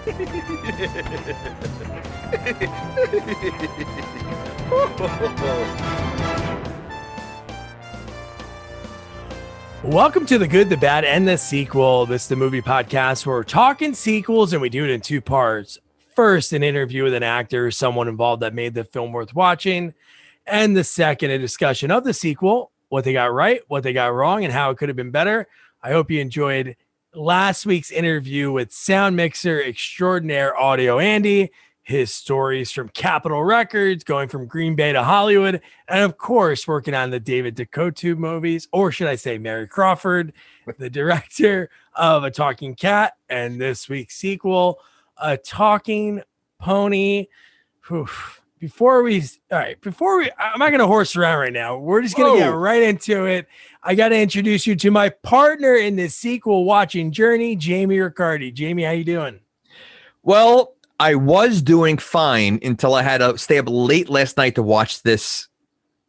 Welcome to The Good, the Bad, and the Sequel. This is the movie podcast where we're talking sequels and we do it in two parts. First, an interview with an actor, someone involved that made the film worth watching. And the second, a discussion of the sequel, what they got right, what they got wrong, and how it could have been better. I hope you enjoyed last week's interview with sound mixer extraordinaire Audio Andy, his stories from Capitol Records, going from Green Bay to Hollywood, and of course, working on the David Duchovny movies, or should I say Mary Crawford, the director of A Talking Cat, and this week's sequel, A Talking Pony. Before we, I'm not going to horse around right now. We're just going to get right into it. I got to introduce you to my partner in this sequel watching journey, Jamie Riccardi. Jamie, how you doing? Well, I was doing fine until I had to stay up late last night to watch this.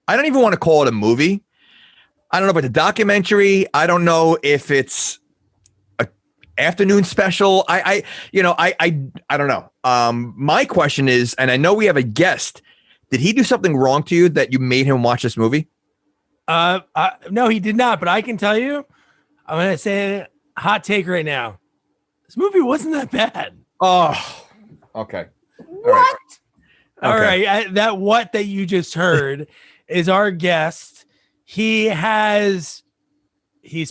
I don't even want to call it a movie. I don't know if it's a documentary. I don't know if it's an afternoon special. I don't know. My question is, and I know we have a guest. Did he do something wrong to you that you made him watch this movie? No, he did not. But I can tell you, I'm going to say a hot take right now. This movie wasn't that bad. Oh. Okay. What? All right. That you just heard is our guest. He's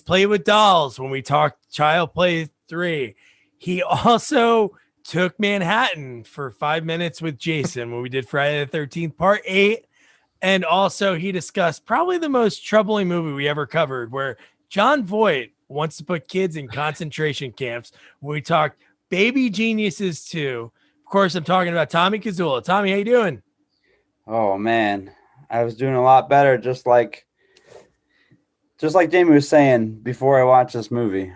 played with dolls when we talked Child Play 3. He also took Manhattan for 5 minutes with Jason when we did Friday the 13th Part 8. And also he discussed probably the most troubling movie we ever covered, where John Voight wants to put kids in concentration camps. When we talked Baby Geniuses 2. Of course, I'm talking about Tommy Kiczula. Tommy, how you doing? Oh man, I was doing a lot better. Just like Jamie was saying before I watched this movie,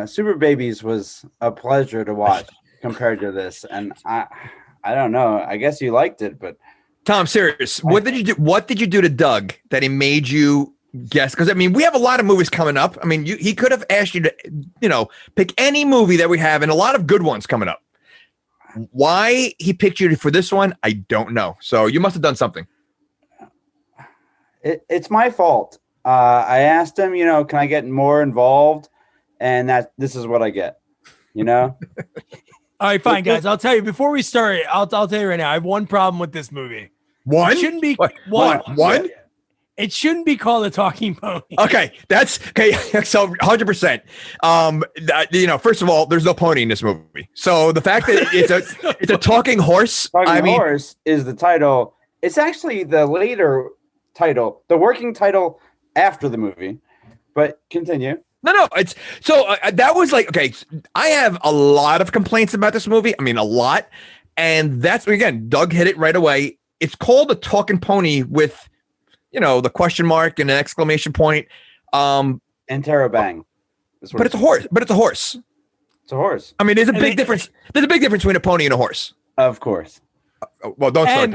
Super Babies was a pleasure to watch compared to this. And I don't know. I guess you liked it, but Tom, serious. What did you do? What did you do to Doug that he made you guess? Because I mean, we have a lot of movies coming up. I mean, he could have asked you to, pick any movie that we have, and a lot of good ones coming up. Why he picked you for this one, I don't know. So you must have done something. It's my fault. I asked him, can I get more involved? And this is what I get, All right, fine, guys. I'll tell you before we start. I'll tell you right now. I have one problem with this movie. One? It shouldn't be one. It shouldn't be called A Talking Pony. Okay, that's okay. So 100%. First of all, there's no pony in this movie. So the fact that it's a talking horse. Horse is the title. It's actually the later title, the working title after the movie. But continue. No. It's so that was like, okay. I have a lot of complaints about this movie. I mean, a lot, and that's again, Doug hit it right away. It's called A Talking Pony with, the question mark and an exclamation point. And Terabang. But it's a horse. It's a horse. I mean, there's a big difference. There's a big difference between a pony and a horse. Of course. Well, don't start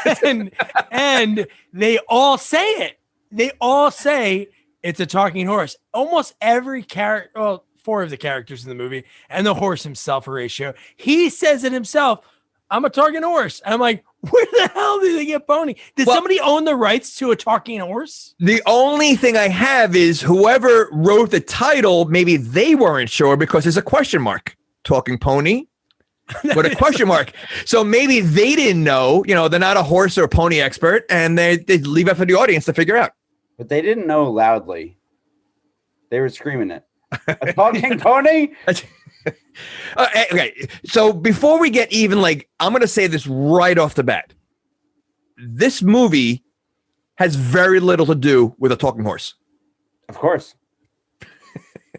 that. And they all say it. They all say it's a talking horse. Almost every character, well, 4 of the characters in the movie, and the horse himself, Horatio, he says it himself. I'm a talking horse. And I'm like, where the hell did they get pony? Did somebody own the rights to a talking horse? The only thing I have is whoever wrote the title, maybe they weren't sure because there's a question mark. Talking pony with a question mark. So maybe they didn't know, they're not a horse or a pony expert, and they leave it for the audience to figure out. But they didn't know loudly. They were screaming it. A talking pony? Okay, so before we get even, I'm going to say this right off the bat. This movie has very little to do with a talking horse. Of course.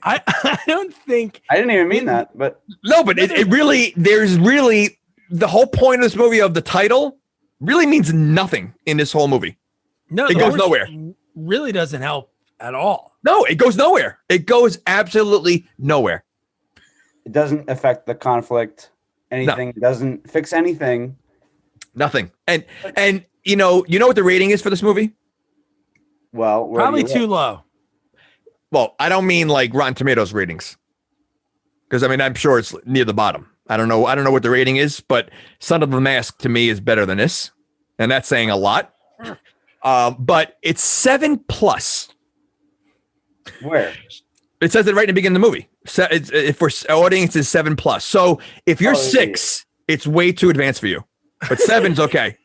I don't think... I didn't even mean that, but... No, but there's really... The whole point of this movie, of the title, really means nothing in this whole movie. No, it goes nowhere. Really doesn't help at all. No, it goes nowhere. It goes absolutely nowhere. It doesn't affect the conflict. Anything. It doesn't fix anything. Nothing. And you know what the rating is for this movie? Well, probably too low. Well, I don't mean like Rotten Tomatoes ratings, because I mean I'm sure it's near the bottom. I don't know what the rating is, but Son of the Mask to me is better than this, and that's saying a lot. But it's 7+. Where? It says it right in the beginning of the movie. So if for audience is 7+. So if you're 6, it's way too advanced for you. But 7's okay.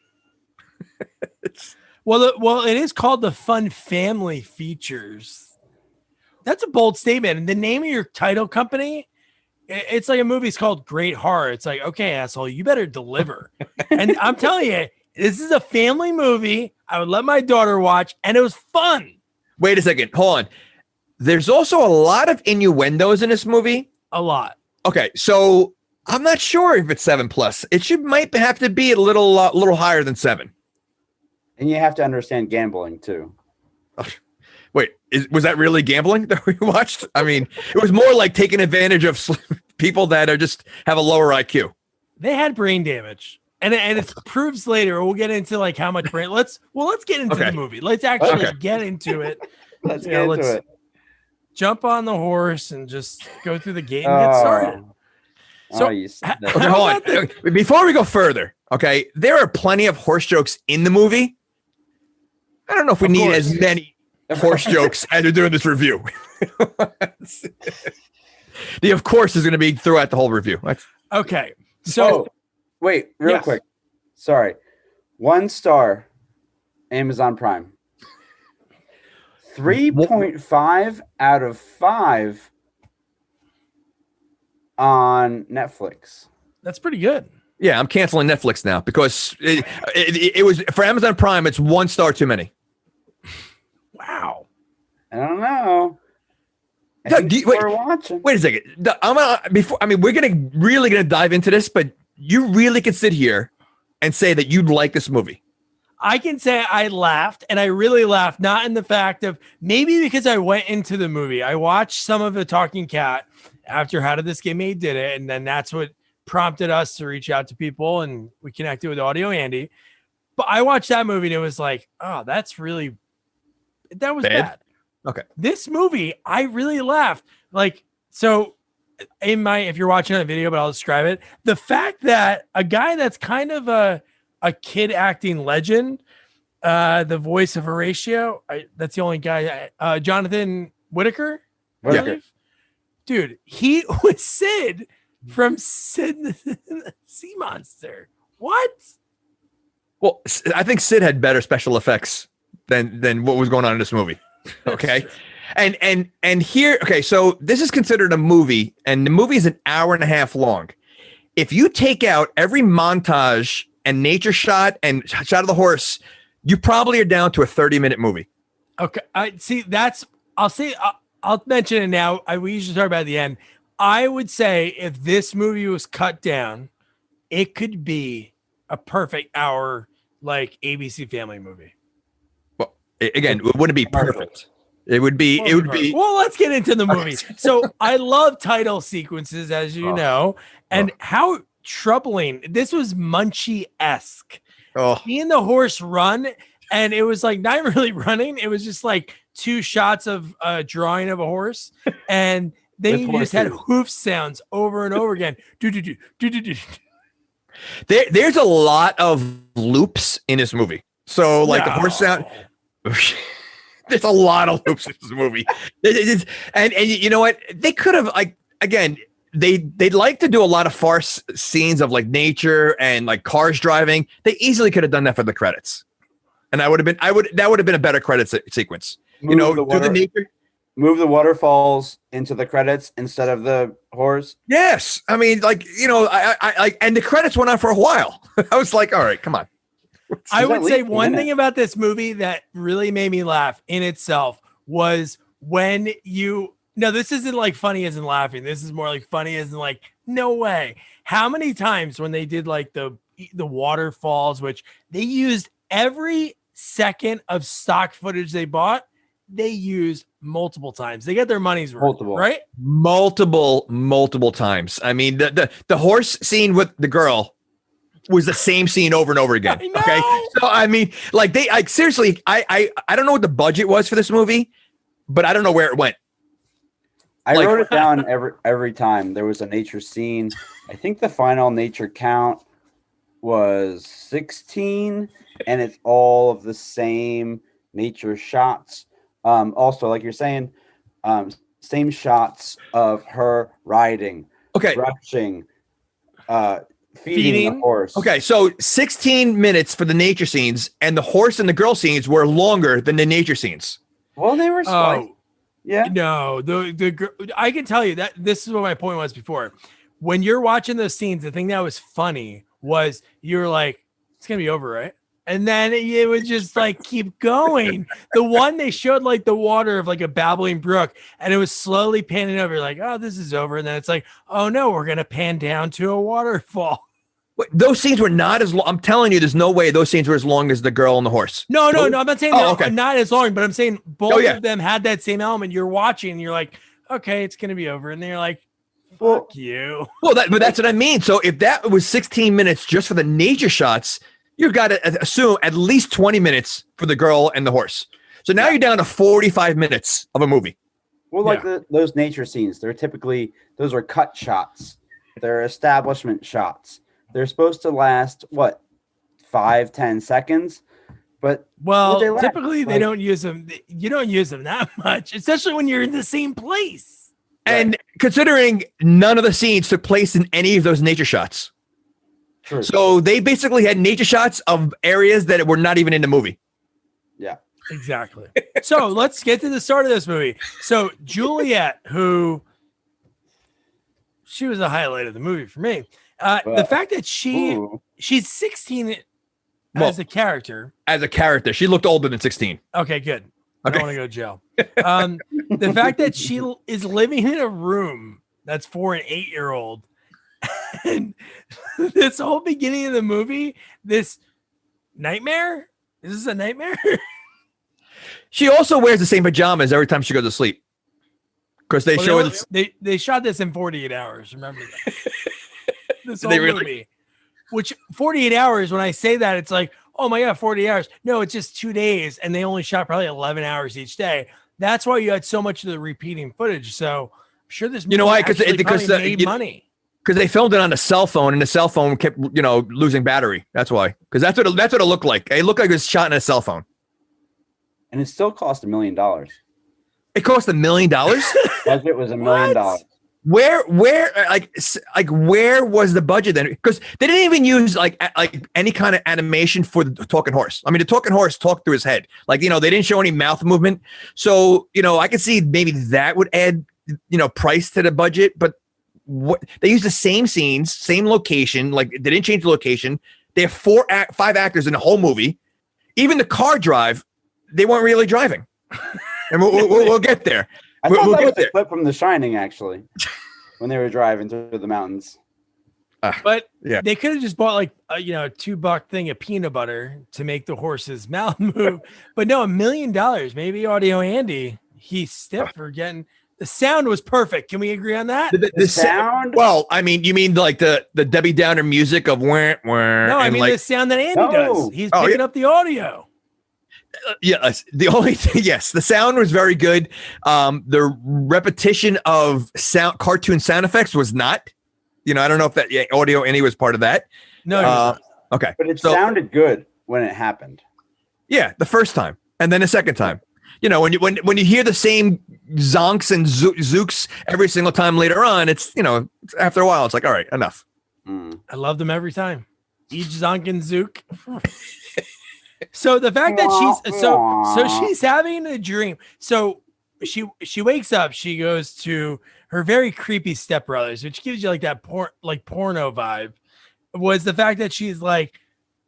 Well, it is called the Fun Family Features. That's a bold statement. And the name of your title company, it's like a movie's called Great Horror. It's like, okay, asshole, you better deliver. And I'm telling you, this is a family movie. I would let my daughter watch, and it was fun. Wait a second. Hold on. There's also a lot of innuendos in this movie. A lot. Okay, so I'm not sure if it's 7+. It might have to be a little higher than 7. And you have to understand gambling too. Wait, was that really gambling that we watched? I mean, it was more like taking advantage of people that are just have a lower IQ. They had brain damage, and it proves later. We'll get into like how much brain. Let's get into the movie. Let's actually get into it. Let's get into it. Jump on the horse and just go through the gate and get started. So, hold on. Before we go further, okay, there are plenty of horse jokes in the movie. I don't know if we need as many horse jokes as we're doing this review. The of course is going to be throughout the whole review. Okay. So wait, real quick. Sorry. 1 star, Amazon Prime. 3.5 out of 5 on Netflix. That's pretty good. Yeah, I'm canceling Netflix now because it was for Amazon Prime. It's 1 star too many. Wow. I don't know. Wait a second. We're really gonna dive into this, but you really can sit here and say that you'd like this movie. I can say I laughed, and I really laughed, not in the fact of maybe because I went into the movie. I watched some of The Talking Cat after How Did This Get Made did it, and then that's what prompted us to reach out to people, and we connected with Audio Andy. But I watched that movie, and it was like, oh, that was bad. Okay. This movie, I really laughed. Like, so if you're watching a video, but I'll describe it. The fact that a guy that's kind of a kid acting legend, the voice of Horatio, that's the only guy, Jonathan Whittaker, I believe. Dude, he was Sid from Sid the Sea Monster. What? Well, I think Sid had better special effects than what was going on in this movie. Okay. And here, okay, so this is considered a movie, and the movie is an hour and a half long. If you take out every montage and nature shot and shot of the horse, you probably are down to a 30-minute movie. Okay. I'll mention it now. We usually talk about it at the end. I would say if this movie was cut down, it could be a perfect hour, like ABC Family movie. Well, again, it wouldn't be perfect. It would be. Well, let's get into the movie. So I love title sequences, as you know, and how troubling. This was Munchie-esque. He and the horse run, and it was like not really running. It was just like 2 shots of a drawing of a horse, and then you just had hoof sounds over and over again. There's a lot of loops in this movie. So like the horse sound. There's a lot of loops in this movie. And you know what? They could have, like, again, they'd like to do a lot of farce scenes of like nature and like cars driving. They easily could have done that for the credits. And that would have been a better credit sequence. Move the waterfalls into the credits instead of the horse. Yes. I mean, like, you know, I and the credits went on for a while. I was like, all right, come on. I would say one thing about this movie that really made me laugh in itself was when this isn't like funny as in laughing. This is more like funny as in like, no way. How many times when they did like the waterfalls, which they used every second of stock footage they bought, they used multiple times. They get their money's worth, right? Multiple times. I mean, the horse scene with the girl was the same scene over and over again. Okay. So, I mean, like seriously, I don't know what the budget was for this movie, but I don't know where it went. I Like- wrote it down every time there was a nature scene. I think the final nature count was 16, and it's all of the same nature shots. Also, like you're saying, same shots of her riding, Okay. brushing, feeding Feeding? the horse. Okay, so 16 minutes for the nature scenes, and the horse and the girl scenes were longer than the nature scenes. Well, they were spliced. Oh, Yeah. no, I can tell you that this is what my point was before. When you're watching those scenes, the thing that was funny was you were like, it's gonna be over, right? And then it would just like keep going. The one they showed like the water of like a babbling brook, and it was slowly panning over, like, oh, this is over. And then it's like, oh no, we're gonna pan down to a waterfall. Wait, those scenes were not as long. I'm telling you, there's no way those scenes were as long as the girl and the horse. No, I'm not saying Oh, they're okay. not as long, but I'm saying both yeah. of them had that same element. You're watching, and you're like, okay, it's gonna be over, and then you're like, fuck Well- you. Well, but that's what I mean. So if that was 16 minutes just for the nature shots, you've got to assume at least 20 minutes for the girl and the horse. So now you're down to 45 minutes of a movie. Well, like those nature scenes, those are cut shots. They're establishment shots. They're supposed to last 5-10 seconds, but Well, would they last? typically they Like- don't use them. You don't use them that much, especially when you're in the same place. And considering none of the scenes took place in any of those nature shots. True. So they basically had nature shots of areas that were not even in the movie. Yeah. Exactly. So let's get to the start of this movie. So Juliet, she was the highlight of the movie for me. The Well, fact that she's 16 as a character. As a character, she looked older than 16. Okay, good. I Okay. don't want to go to jail. The fact that she is living in a room that's for an 8-year-old, and this whole beginning of the movie, this nightmare. Is this a nightmare? She also wears the same pajamas every time she goes to sleep. Because they Well, show they shot this in 48 hours. Remember that. This whole They really- movie, which 48 hours. When I say that, it's like, oh my god, 40 hours. No, it's just 2 days, and they only shot probably 11 hours each day. That's why you had so much of the repeating footage. So I'm sure this movie You know why? 'Cause actually because probably made money. because they filmed it on a cell phone, and the cell phone kept losing battery. That's why. Because that's what it looked like. It looked like it was shot in a cell phone. And it still cost $1 million. It cost $1 million. Budget was $1 million. Where was the budget then? Because they didn't even use like any kind of animation for the talking horse. I mean, the talking horse talked through his head. Like, they didn't show any mouth movement. So, I could see maybe that would add, price to the budget. But what they used the same scenes, same location. Like, they didn't change the location. They have 5 actors in the whole movie. Even the car drive, they weren't really driving. And we'll get there. I thought We'll that get was there. a clip from The Shining, actually, when they were driving through the mountains. But Yeah. they could have just bought like a $2 thing of peanut butter to make the horse's mouth move. But no, $1 million. Maybe Audio Andy, he's stiff for getting the sound was perfect. Can we agree on that? The sound? Well, I mean, you mean like the Debbie Downer music of wah, wah, No, I and mean like, the sound that Andy No. does. He's Oh, picking yeah. up the audio. yes. The only thing, yes, the sound was very good. The repetition of cartoon sound effects was not. I don't know if that Audio Andy was part of that. No, he was not. Okay, But it So- sounded good when it happened. Yeah, the first time, and then the second time. When you hear the same zonks and zooks every single time later on, it's after a while, it's like, all right, enough. I love them every time. Each Zonk and Zook. So the fact that she's having a dream. So she wakes up, she goes to her very creepy stepbrothers, which gives you like that porno vibe. Was the fact that she's like,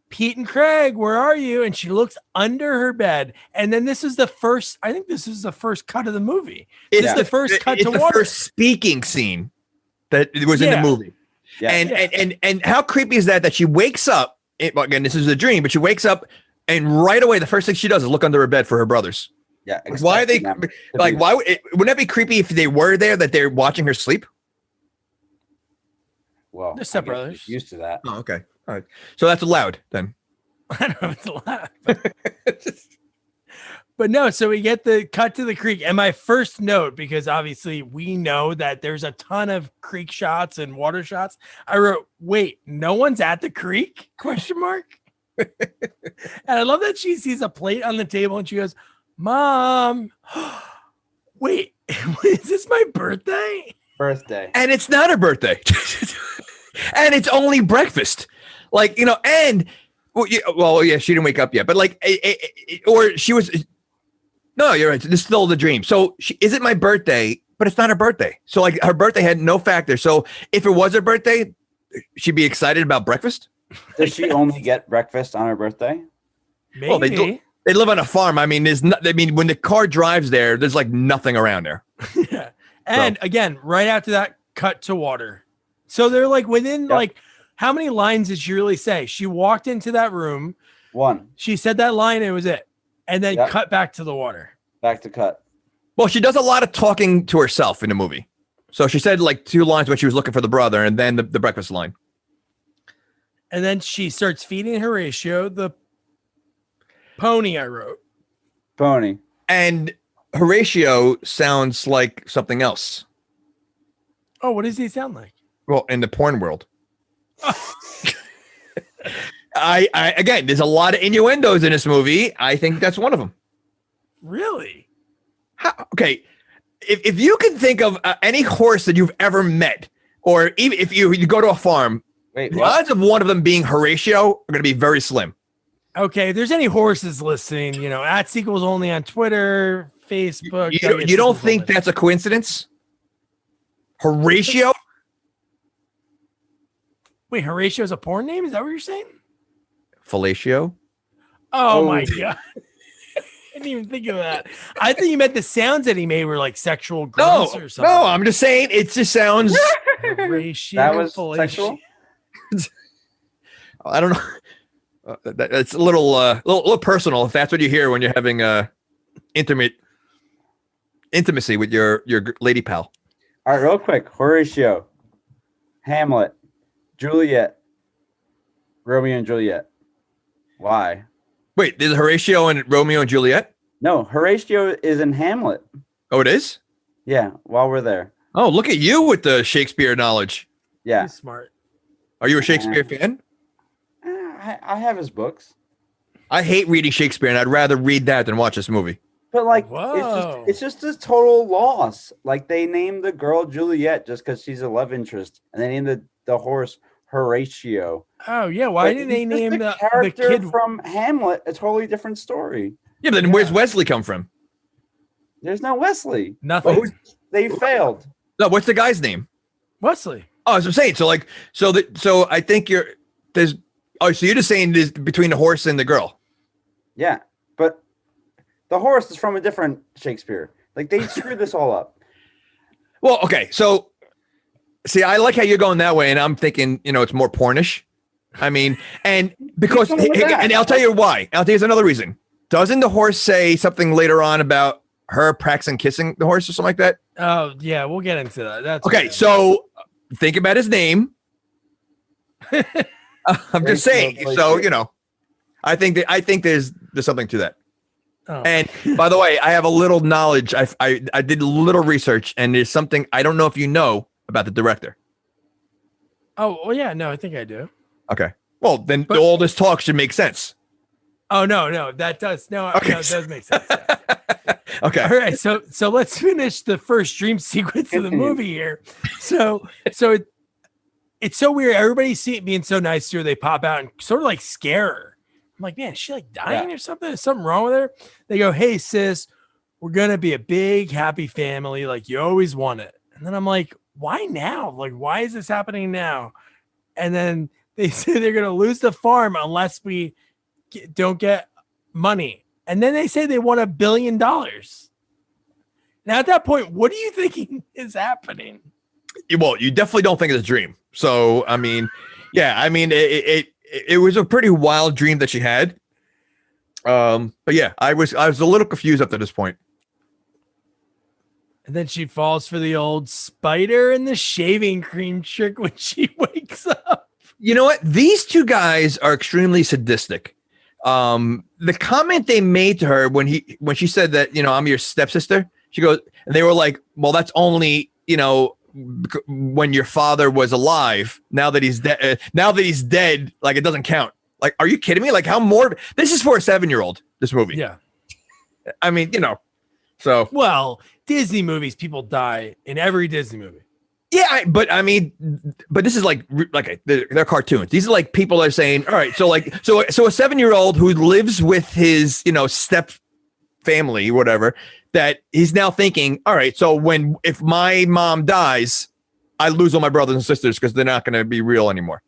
Pete and Craig, where are you? And she looks under her bed. And then this is the first cut of the movie. This is the first cut it's to the water. first speaking scene that was in the movie. Yeah. And how creepy is that she wakes up, again, this is a dream, but she wakes up and right away, the first thing she does is look under her bed for her brothers. Yeah. Why are they expecting them to like, be- why wouldn't that be creepy if they were there, that they're watching her sleep? Well, They're I guess stepbrothers. you're used to that. Oh, okay. All right. So that's allowed then. I don't know if it's a lot. But no, so we get the cut to the creek. And my first note, because obviously we know that there's a ton of creek shots and water shots. I wrote, wait, no one's at the creek? Question mark. And I love that she sees a plate on the table and she goes, Mom, wait, is this my birthday? And it's not her birthday. And it's only breakfast. Like, you know, and well, yeah, she didn't wake up yet, but like, or she was, no, you're right. This is still the dream. So is it my birthday, but it's not her birthday. So like her birthday had no factor. So if it was her birthday, she'd be excited about breakfast. Does she only get breakfast on her birthday? Maybe. Well, they live on a farm. I mean, when the car drives there, there's like nothing around there. Yeah. And again, right after that, cut to water. So they're like within like, how many lines did she really say? She walked into that room. One. She said that line and it was it. And then cut back to the water. Back to cut. Well, she does a lot of talking to herself in the movie. So she said like 2 lines when she was looking for the brother and then the breakfast line. And then she starts feeding Horatio the pony I wrote. Pony. And Horatio sounds like something else. Oh, what does he sound like? Well, in the porn world. I again, there's a lot of innuendos in this movie. I think that's one of them. Really? Okay. If you can think of any horse that you've ever met, or even if you go to a farm, the odds of one of them being Horatio are going to be very slim. Okay, if there's any horses listening, you know, at Sequels Only on Twitter, Facebook. You don't think that's a coincidence? Horatio? Wait, Horatio is a porn name? Is that what you're saying? Fellatio? Oh my God. I didn't even think of that. I think you meant the sounds that he made were like sexual grunts or something. No, I'm just saying it just sounds. Horatio, that was fellatio. sexual? I don't know. That's a little personal if that's what you hear when you're having intimacy with your lady pal. All right, real quick. Horatio, Hamlet, Juliet, Romeo and Juliet. Why? Wait, there's Horatio and Romeo and Juliet? No, Horatio is in Hamlet. Oh, it is? Yeah, while we're there. Oh, look at you with the Shakespeare knowledge. Yeah. He's smart. Are you a Shakespeare fan? I have his books. I hate reading Shakespeare, and I'd rather read that than watch this movie. But like, Whoa. it's just a total loss. Like they named the girl Juliet just because she's a love interest, and they named the horse Horatio. Oh yeah, why didn't they name the character kid from Hamlet a totally different story? Yeah, but then where's Wesley come from? There's no Wesley. Nothing. They failed. No, what's the guy's name? Wesley. Oh, as I'm saying, so I think so you're just saying this between the horse and the girl. Yeah, but the horse is from a different Shakespeare. Like they screwed this all up. Well, okay, so see, I like how you're going that way, and I'm thinking, it's more pornish. I mean, and because, and I'll tell you why. Here's another reason. Doesn't the horse say something later on about her practicing kissing the horse or something like that? Oh yeah, we'll get into that. That's okay. So think about his name. I'm just saying. So I think there's something to that. Oh. And by the way, I have a little knowledge. I did a little research, and there's something I don't know if you know about the director. Oh well, yeah, no, I think I do. Okay. Well, then all this talk should make sense. Oh no, that does it does make sense. Yeah. Okay. All right, so let's finish the first dream sequence of the movie here. So it's so weird. Everybody's being so nice to her. They pop out and sort of like scare her. I'm like, man, is she like dying or something? Is something wrong with her? They go, hey sis, we're gonna be a big happy family like you always wanted. And then I'm like, why now? Like, why is this happening now? And then they say they're gonna lose the farm unless we don't get money. And then they say they want $1 billion. Now at that point, what are you thinking is happening? Well, you definitely don't think it's a dream. So, I mean, yeah, I mean, it was a pretty wild dream that she had. But yeah, I was a little confused up to this point. And then she falls for the old spider and the shaving cream trick when she wakes up. You know what? These two guys are extremely sadistic. The comment they made to her when she said that, I'm your stepsister, she goes, and they were like, well, that's only, when your father was alive. Now that he's dead, like it doesn't count. Like, are you kidding me? Like, how morbid? This is for a 7-year-old. This movie. Yeah. I mean, so. Well, Disney movies, people die in every Disney movie. Yeah, but this is like they're cartoons. These are like people are saying, all right, so a 7-year-old who lives with his, step family, whatever, that he's now thinking, all right, so if my mom dies, I lose all my brothers and sisters because they're not going to be real anymore.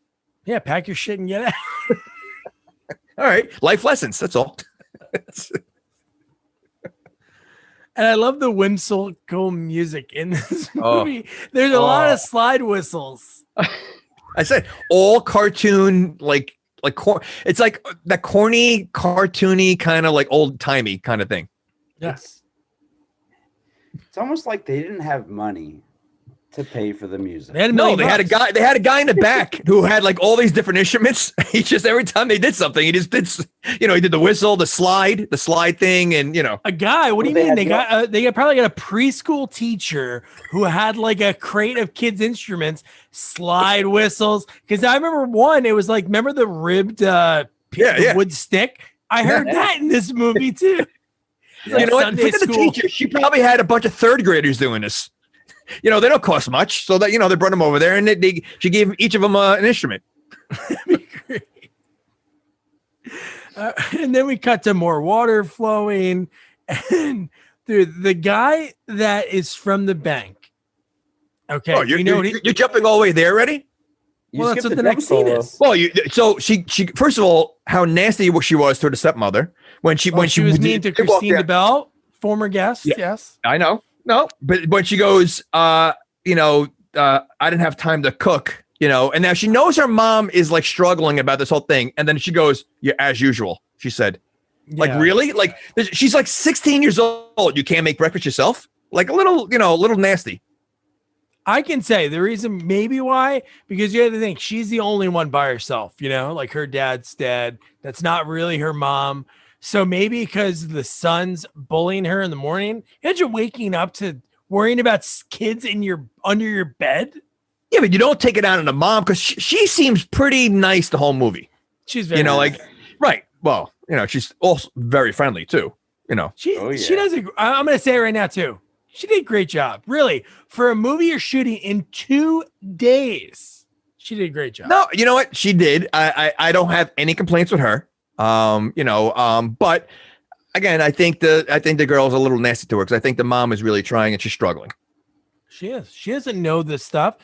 Yeah, pack your shit and get out. All right, life lessons. That's all. And I love the whimsical music in this movie. There's a lot of slide whistles. I said all cartoon, like it's like that corny, cartoony kind of like old timey kind of thing. Yes. It's almost like they didn't have money to pay for the music. They had a guy in the back who had like all these different instruments. He just, every time they did something, he just did, he did the whistle, the slide thing, and a guy. What do you mean? They probably got a preschool teacher who had like a crate of kids' instruments, slide whistles. Because I remember one. It was like, remember the ribbed wood stick? I heard that in this movie too. You know what? Look at the teacher. She probably had a bunch of third graders doing this. They don't cost much, so that they brought them over there, and she gave each of them an instrument. That'd be great. And then we cut to more water flowing, and dude, the guy that is from the bank. Okay, you're jumping all the way there already. Well, that's what the next scene is. Well, so she first of all, how nasty she was to her stepmother when she was mean to Kristine Debell, former guest. Yeah. Yes, I know. No, but when she goes, I didn't have time to cook, and now she knows her mom is like struggling about this whole thing. And then she goes, yeah, as usual, she said, like, really? Like, she's like 16 years old. You can't make breakfast yourself? Like a little nasty. I can say the reason maybe why, because you have to think she's the only one by herself, like her dad's dead. That's not really her mom. So maybe because the son's bullying her in the morning, imagine waking up to worrying about kids under your bed. Yeah, but you don't take it out on the mom because she seems pretty nice the whole movie. She's very nice. Right. Well, she's also very friendly too. She does. I'm going to say it right now too. She did a great job. Really, for a movie you're shooting in 2 days, she did a great job. No, you know what? She did. I don't have any complaints with her. But again, I think the girl's a little nasty to her because I think the mom is really trying and she's struggling. She is. She doesn't know this stuff.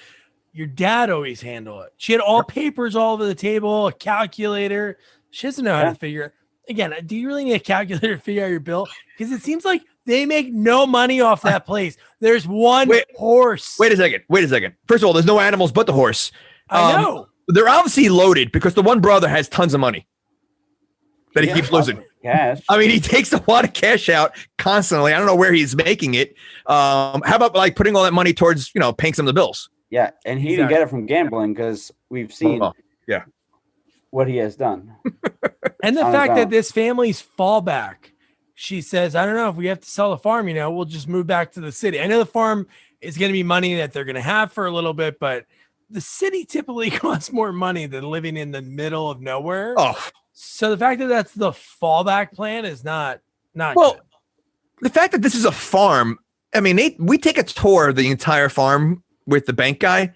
Your dad always handled it. She had all papers all over the table, a calculator. She doesn't know how to figure it. Again, do you really need a calculator to figure out your bill? Because it seems like they make no money off that place. There's one horse. Wait a second. First of all, there's no animals but the horse. I know. They're obviously loaded because the one brother has tons of money that he keeps losing. Cash. I mean, he takes a lot of cash out constantly. I don't know where he's making it. How about like putting all that money towards, paying some of the bills? Yeah, and he didn't get it from gambling because we've seen what he has done. And the fact that this family's fallback, she says, I don't know if we have to sell the farm, we'll just move back to the city. I know the farm is going to be money that they're going to have for a little bit, but the city typically costs more money than living in the middle of nowhere. Oh, so the fact that that's the fallback plan is not well, good. The fact that this is a farm, I mean, we take a tour of the entire farm with the bank guy.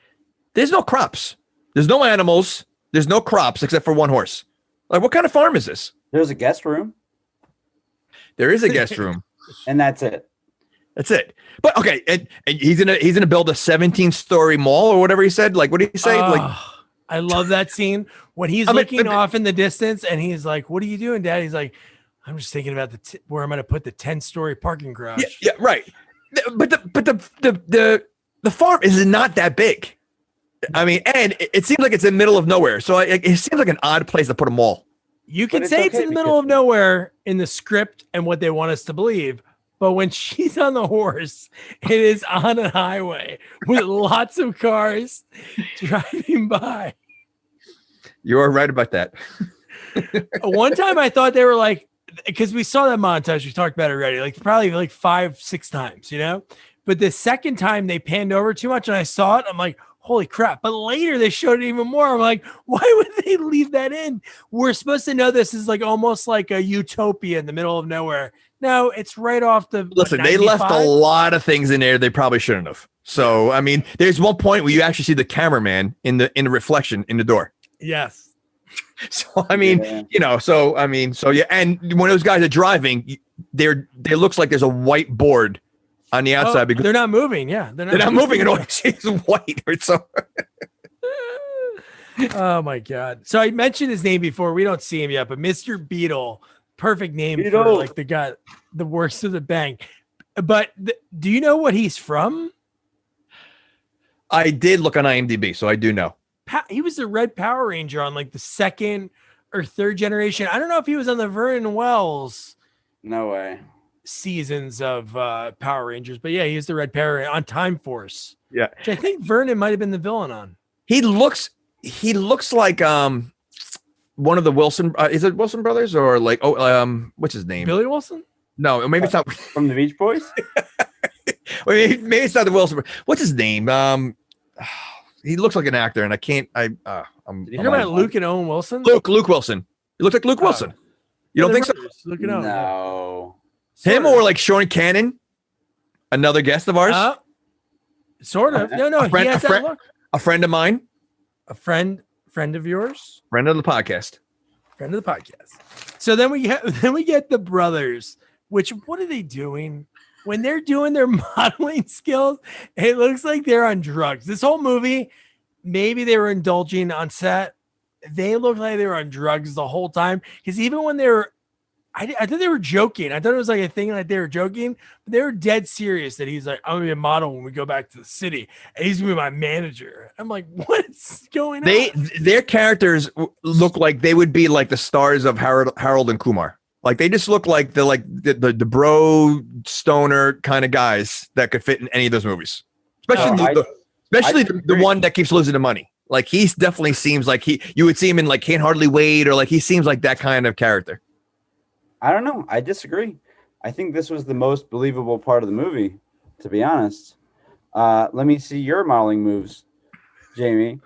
There's no crops. There's no animals. There's no crops except for one horse. Like, what kind of farm is this? There's a guest room. There is a guest room. And that's it. That's it. But okay, and he's gonna build a 17-story mall or whatever he said. Like, what did he say? I love that scene when he's looking off in the distance and he's like, "What are you doing, Dad?" He's like, "I'm just thinking about where I'm going to put the 10-story parking garage." Yeah, right. But the farm is not that big. I mean, and it seems like it's in the middle of nowhere. So it seems like an odd place to put a mall. You can say it's in the middle of nowhere in the script and what they want us to believe. But when she's on the horse, it is on a highway with lots of cars driving by. You're right about that. One time I thought they were like, because we saw that montage, we talked about it already, like probably like 5-6 times, you know? But the second time they panned over too much and I saw it, I'm like, holy crap. But later they showed it even more. I'm like, why would they leave that in? We're supposed to know this is like almost like a utopia in the middle of nowhere. No, it's right off the. Listen, they left a lot of things in there they probably shouldn't have. So, I mean, there's one point where you actually see the cameraman in the reflection in the door. Yes. So, I mean, so yeah. And when those guys are driving, they looks like there's a white board on the outside because they're not moving. Yeah, they're not moving at all. It's white. So. Oh my God! So I mentioned his name before. We don't see him yet, but Mr. Beedle, perfect name Beetle. for like the guy, the worst of the bank. But do you know what he's from? I did look on IMDb, so I do know. He was the Red Power Ranger on like the second or third generation. I don't know if he was on the Vernon Wells. No way. Seasons of Power Rangers, but yeah, he was the Red Power on Time Force. Yeah, which I think Vernon might have been the villain on. He looks like one of the Wilson. Is it Wilson brothers or like what's his name? Billy Wilson? No, maybe it's not from the Beach Boys. maybe it's not the Wilson. What's his name? He looks like an actor, and I can't. I'm You're about Luke and Owen Wilson. Luke Wilson. He looks like Luke Wilson. You don't think so? Look it up. No. Him or like Sean Cannon, another guest of ours. Sort of. No. He has that look. A friend of mine. A friend of yours. Friend of the podcast. Friend of the podcast. So then we get the brothers. Which what are they doing when they're doing their modeling skills? It looks like they're on drugs. This whole movie, maybe they were indulging on set. They looked like they were on drugs the whole time. Because even when they were, I thought they were joking. I thought it was like a thing like they were joking, but they were dead serious that he's like, I'm gonna be a model when we go back to the city, and he's gonna be my manager. I'm like, what's going on? Their characters look like they would be like the stars of Harold and Kumar. Like they just look like the bro stoner kind of guys that could fit in any of those movies, especially the one that keeps losing the money. Like he definitely seems like you would see him in like Can't Hardly Wait, or like he seems like that kind of character. I don't know. I disagree. I think this was the most believable part of the movie, to be honest. Let me see your modeling moves, Jamie.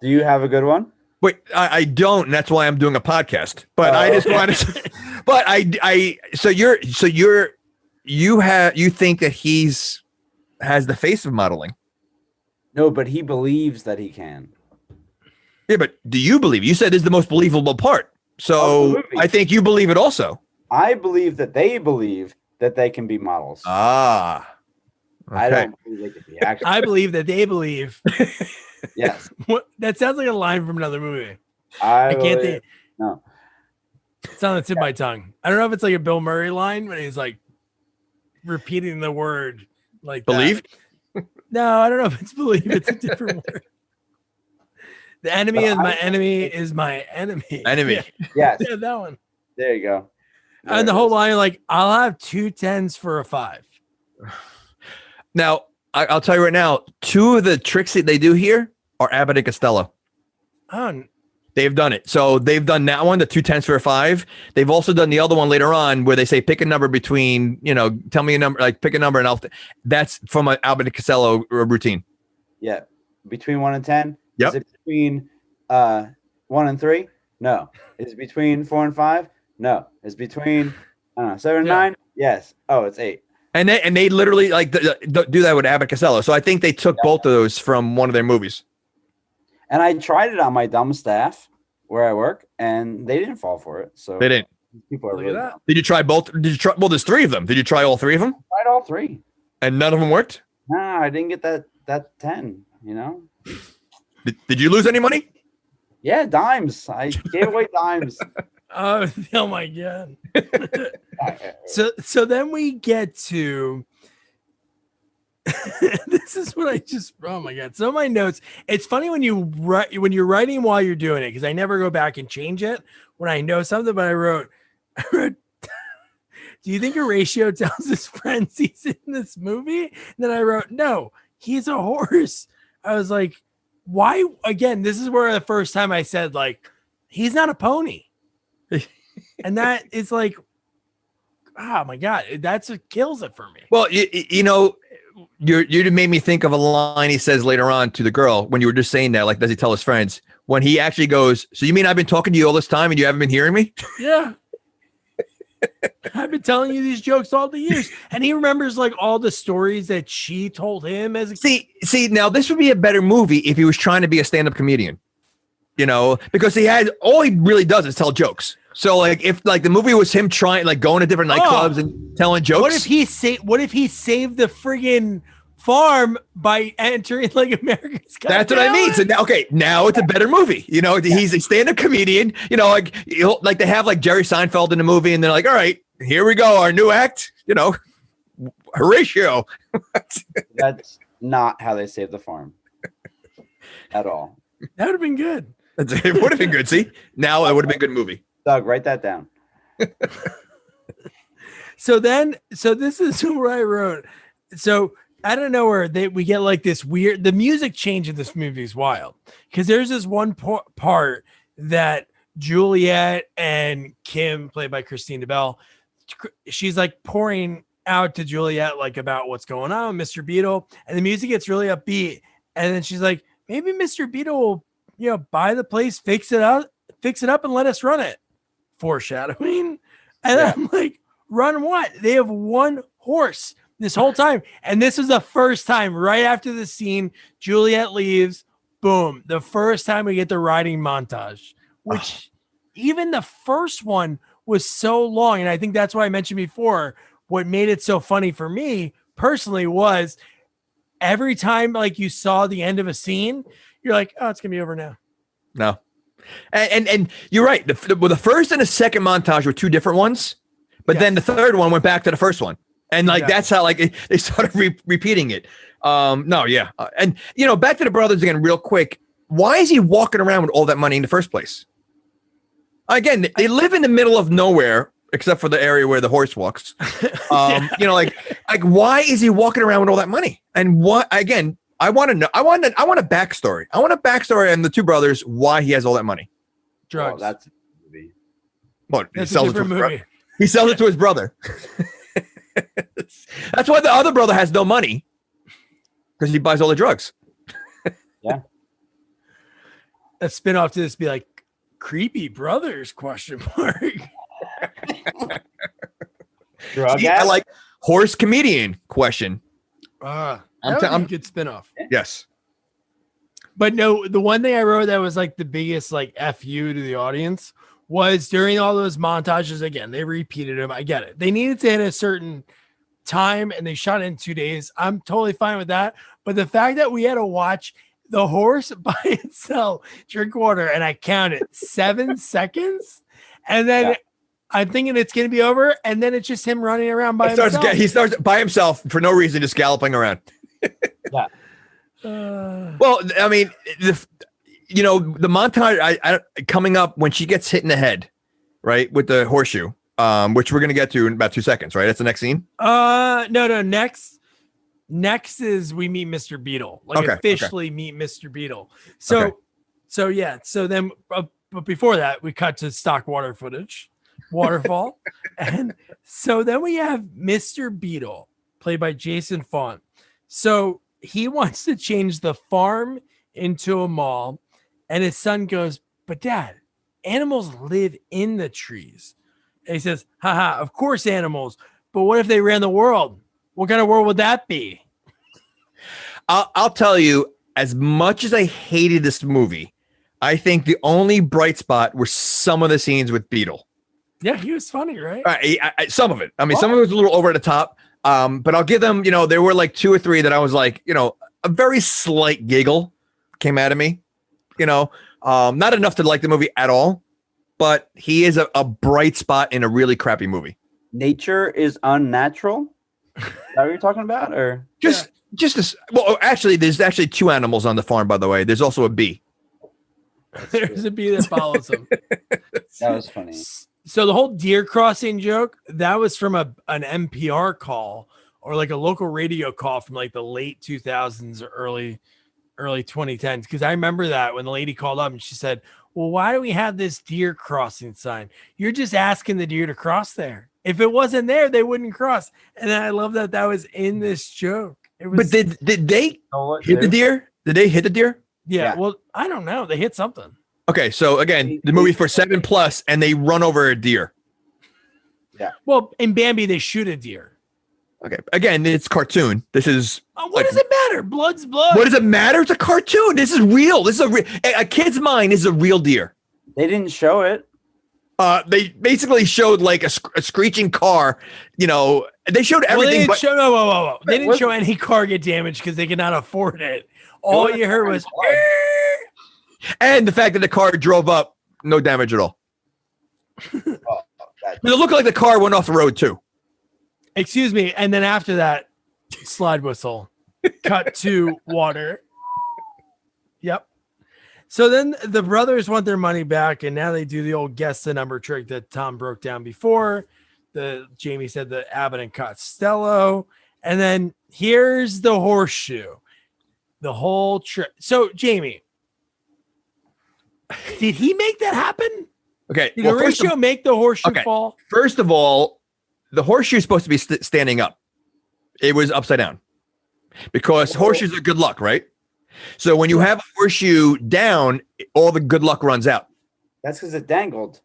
Do you have a good one? Wait, I don't, and that's why I'm doing a podcast. But I just wanted to. But you think that has the face of modeling? No, but he believes that he can. Yeah, but do you believe? You said this is the most believable part. So I think you believe it also. I believe that they believe that they can be models. Ah. Okay. I don't believe they can be actors. I believe that they believe. Yes. What? That sounds like a line from another movie. I can't think. No. It's on the tip of my tongue. I don't know if it's like a Bill Murray line, but he's like repeating the word like believe. No, I don't know if it's believe. It's a different word. The enemy is my enemy is my enemy. Enemy. Yeah. Yes. Yeah, that one. There you go. There and the whole line, like, I'll have 2 10s for a 5. Now, I'll tell you right now, 2 of the tricks that they do here are Abbott and Costello. Oh, they've done it. So they've done that one, the 2 10s for a 5. They've also done the other one later on where they say pick a number between, tell me a number, like pick a number, and that's from an Abbott and Costello routine. Yeah, between 1 and 10. Yep. Is it between 1 and 3? No. Is it between 4 and 5? No. Is it between 7 and 9? Yes. Oh, it's 8. And they literally like do that with Abbott Costello. So I think they took both of those from one of their movies. And I tried it on my dumb staff where I work, and they didn't fall for it. So they didn't. People are really dumb. Did you try both? Well, there's 3 of them. Did you try all 3 of them? I tried all 3. And none of them worked? No, I didn't get that 10, Did you lose any money? Yeah, dimes. I gave away dimes. Oh my God. So then we get to this is what oh my God. So my notes, it's funny when you're writing while you're doing it, because I never go back and change it when I know something, but I wrote do you think Horatio tells his friends he's in this movie? And then I wrote, no, he's a horse. I was like, why? Again, this is where the first time I said, like, he's not a pony. And that is like, oh my God, that's what kills it for me. Well, you know, you made me think of a line he says later on to the girl when you were just saying that. Like, does he tell his friends when he actually goes, "So you mean I've been talking to you all this time and you haven't been hearing me?" Yeah. I've been telling you these jokes all the years. And he remembers like all the stories that she told him as a See, now this would be a better movie if he was trying to be a stand-up comedian, you know, because all he really does is tell jokes. So like if like the movie was him trying like going to different nightclubs and telling jokes. What if he saved the friggin' farm by entering like America's Got That's what I mean. So now it's a better movie. You know, he's a stand-up comedian. You know, like they have like Jerry Seinfeld in the movie, and they're like, all right, here we go, our new act. You know, Horatio. That's not how they save the farm at all. That would have been good. It would have been good. See, now it would have been a good movie. Doug, write that down. So this is what I wrote. So out of nowhere, we get like this weird. The music change in this movie is wild because there's this one part that Juliet and Kim, played by Kristine Debell, she's like pouring out to Juliet like about what's going on with Mr. Beedle, and the music gets really upbeat. And then she's like, maybe Mr. Beedle will, you know, buy the place, fix it up, and let us run it. Foreshadowing. And I'm like, run what? They have one horse this whole time. And this is the first time right after the scene, Juliet leaves. Boom. The first time we get the riding montage, which even the first one was so long. And I think that's why I mentioned before, what made it so funny for me personally was every time like you saw the end of a scene, you're like, oh, it's going to be over now. No. And you're right. The first and the second montage were two different ones, but then the third one went back to the first one. And like, that's how like they started repeating it. And you know, back to the brothers again, real quick. Why is he walking around with all that money in the first place? Again, they live in the middle of nowhere, except for the area where the horse walks. You know, like why is he walking around with all that money? And what, again, I want to know. I want a backstory. I want a backstory on the two brothers, why he has all that money. Drugs. Oh, that's a movie. What, that's a different movie. He sells it to his brother. That's why the other brother has no money, because he buys all the drugs. Yeah. A spinoff to this be like creepy brothers ? Drug I like horse comedian ? That would be a good spinoff. Yes. But no, the one thing I wrote that was like the biggest like FU to the audience was during all those montages. Again, they repeated them. I get it. They needed to hit a certain time and they shot it in 2 days. I'm totally fine with that. But the fact that we had to watch the horse by itself drink water, and I counted 7 seconds, and then I'm thinking it's going to be over, and then it's just him running around by himself. He starts by himself for no reason, just galloping around. Yeah. Well, I mean, you know, the montage I coming up when she gets hit in the head, right, with the horseshoe, which we're going to get to in about 2 seconds, right? That's the next scene. No. Next is we meet Mr. Beedle, officially meet Mr. Beedle. So then, but before that, we cut to stock waterfall, and so then we have Mr. Beedle, played by Jason Fawn. So he wants to change the farm into a mall, and his son goes, "But Dad, animals live in the trees." And he says, "Haha, of course animals, but what if they ran the world? What kind of world would that be?" I'll tell you, as much as I hated this movie, I think the only bright spot were some of the scenes with Beetle. Yeah, he was funny, right? Some of it. I mean, some of it was a little over the top. But I'll give them, you know, there were like 2 or 3 that I was like, you know, a very slight giggle came out of me, you know, not enough to like the movie at all, but he is a bright spot in a really crappy movie. Nature is unnatural. Is that what you're talking about? Or just this. Well, actually, there's actually 2 animals on the farm, by the way. There's also a bee. There's a bee that follows him. That was funny. So the whole deer crossing joke, that was from an NPR call or like a local radio call from like the late 2000s or early 2010s. Because I remember that when the lady called up and she said, well, why do we have this deer crossing sign? You're just asking the deer to cross there. If it wasn't there, they wouldn't cross. And I love that was in this joke. It was, but did they hit the deer? Did they hit the deer? Yeah. Well, I don't know. They hit something. Okay, so again, the movie for 7+, and they run over a deer. Yeah. Well, in Bambi, they shoot a deer. Okay. Again, it's cartoon. This is what does it matter? Blood's blood. What does it matter? It's a cartoon. This is real. This is a kid's mind is a real deer. They didn't show it. They basically showed like a screeching car. You know, they showed everything. Whoa. They didn't show any car get damaged because they could not afford it. All you heard was, and the fact that the car drove up, no damage at all. It looked like the car went off the road too. Excuse me. And then after that, slide whistle, cut to water. Yep. So then the brothers want their money back, and now they do the old guess the number trick that Tom broke down before. Jamie said the Abbott and Costello, and then here's the horseshoe. The whole trick. So Jamie, did he make that happen? Okay. Did Horatio make the horseshoe fall? First of all, the horseshoe is supposed to be standing up. It was upside down because horseshoes are good luck, right? So when you have a horseshoe down, all the good luck runs out. That's because it dangled.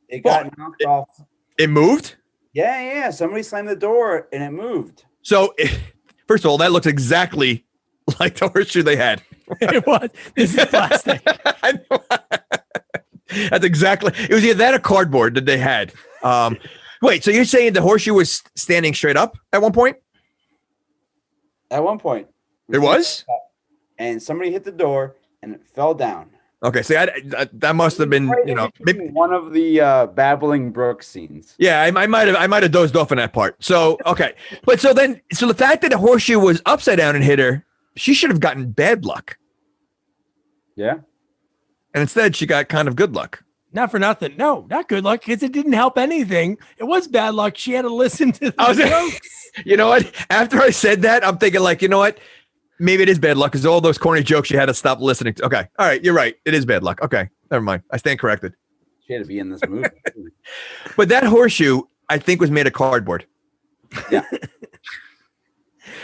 It got knocked off. It moved? Yeah. Somebody slammed the door and it moved. So, first of all, that looks exactly like the horseshoe they had. It was. This is plastic. I know. That's exactly. It was either that or cardboard that they had. Wait, so you're saying the horseshoe was standing straight up at one point? At one point. It was? And somebody hit the door and it fell down. Okay, see, that must have been, maybe one of the babbling brook scenes. Yeah, I might have dozed off on that part. So okay, but so the fact that the horseshoe was upside down and hit her, she should have gotten bad luck. Yeah, and instead she got kind of good luck. Not for nothing. No, not good luck because it didn't help anything. It was bad luck. She had to listen to the jokes. You know what? After I said that, I'm thinking like, you know what? Maybe it is bad luck because all those corny jokes you had to stop listening to. Okay. All right. You're right. It is bad luck. Okay. Never mind. I stand corrected. She had to be in this movie. But that horseshoe, I think, was made of cardboard. Yeah.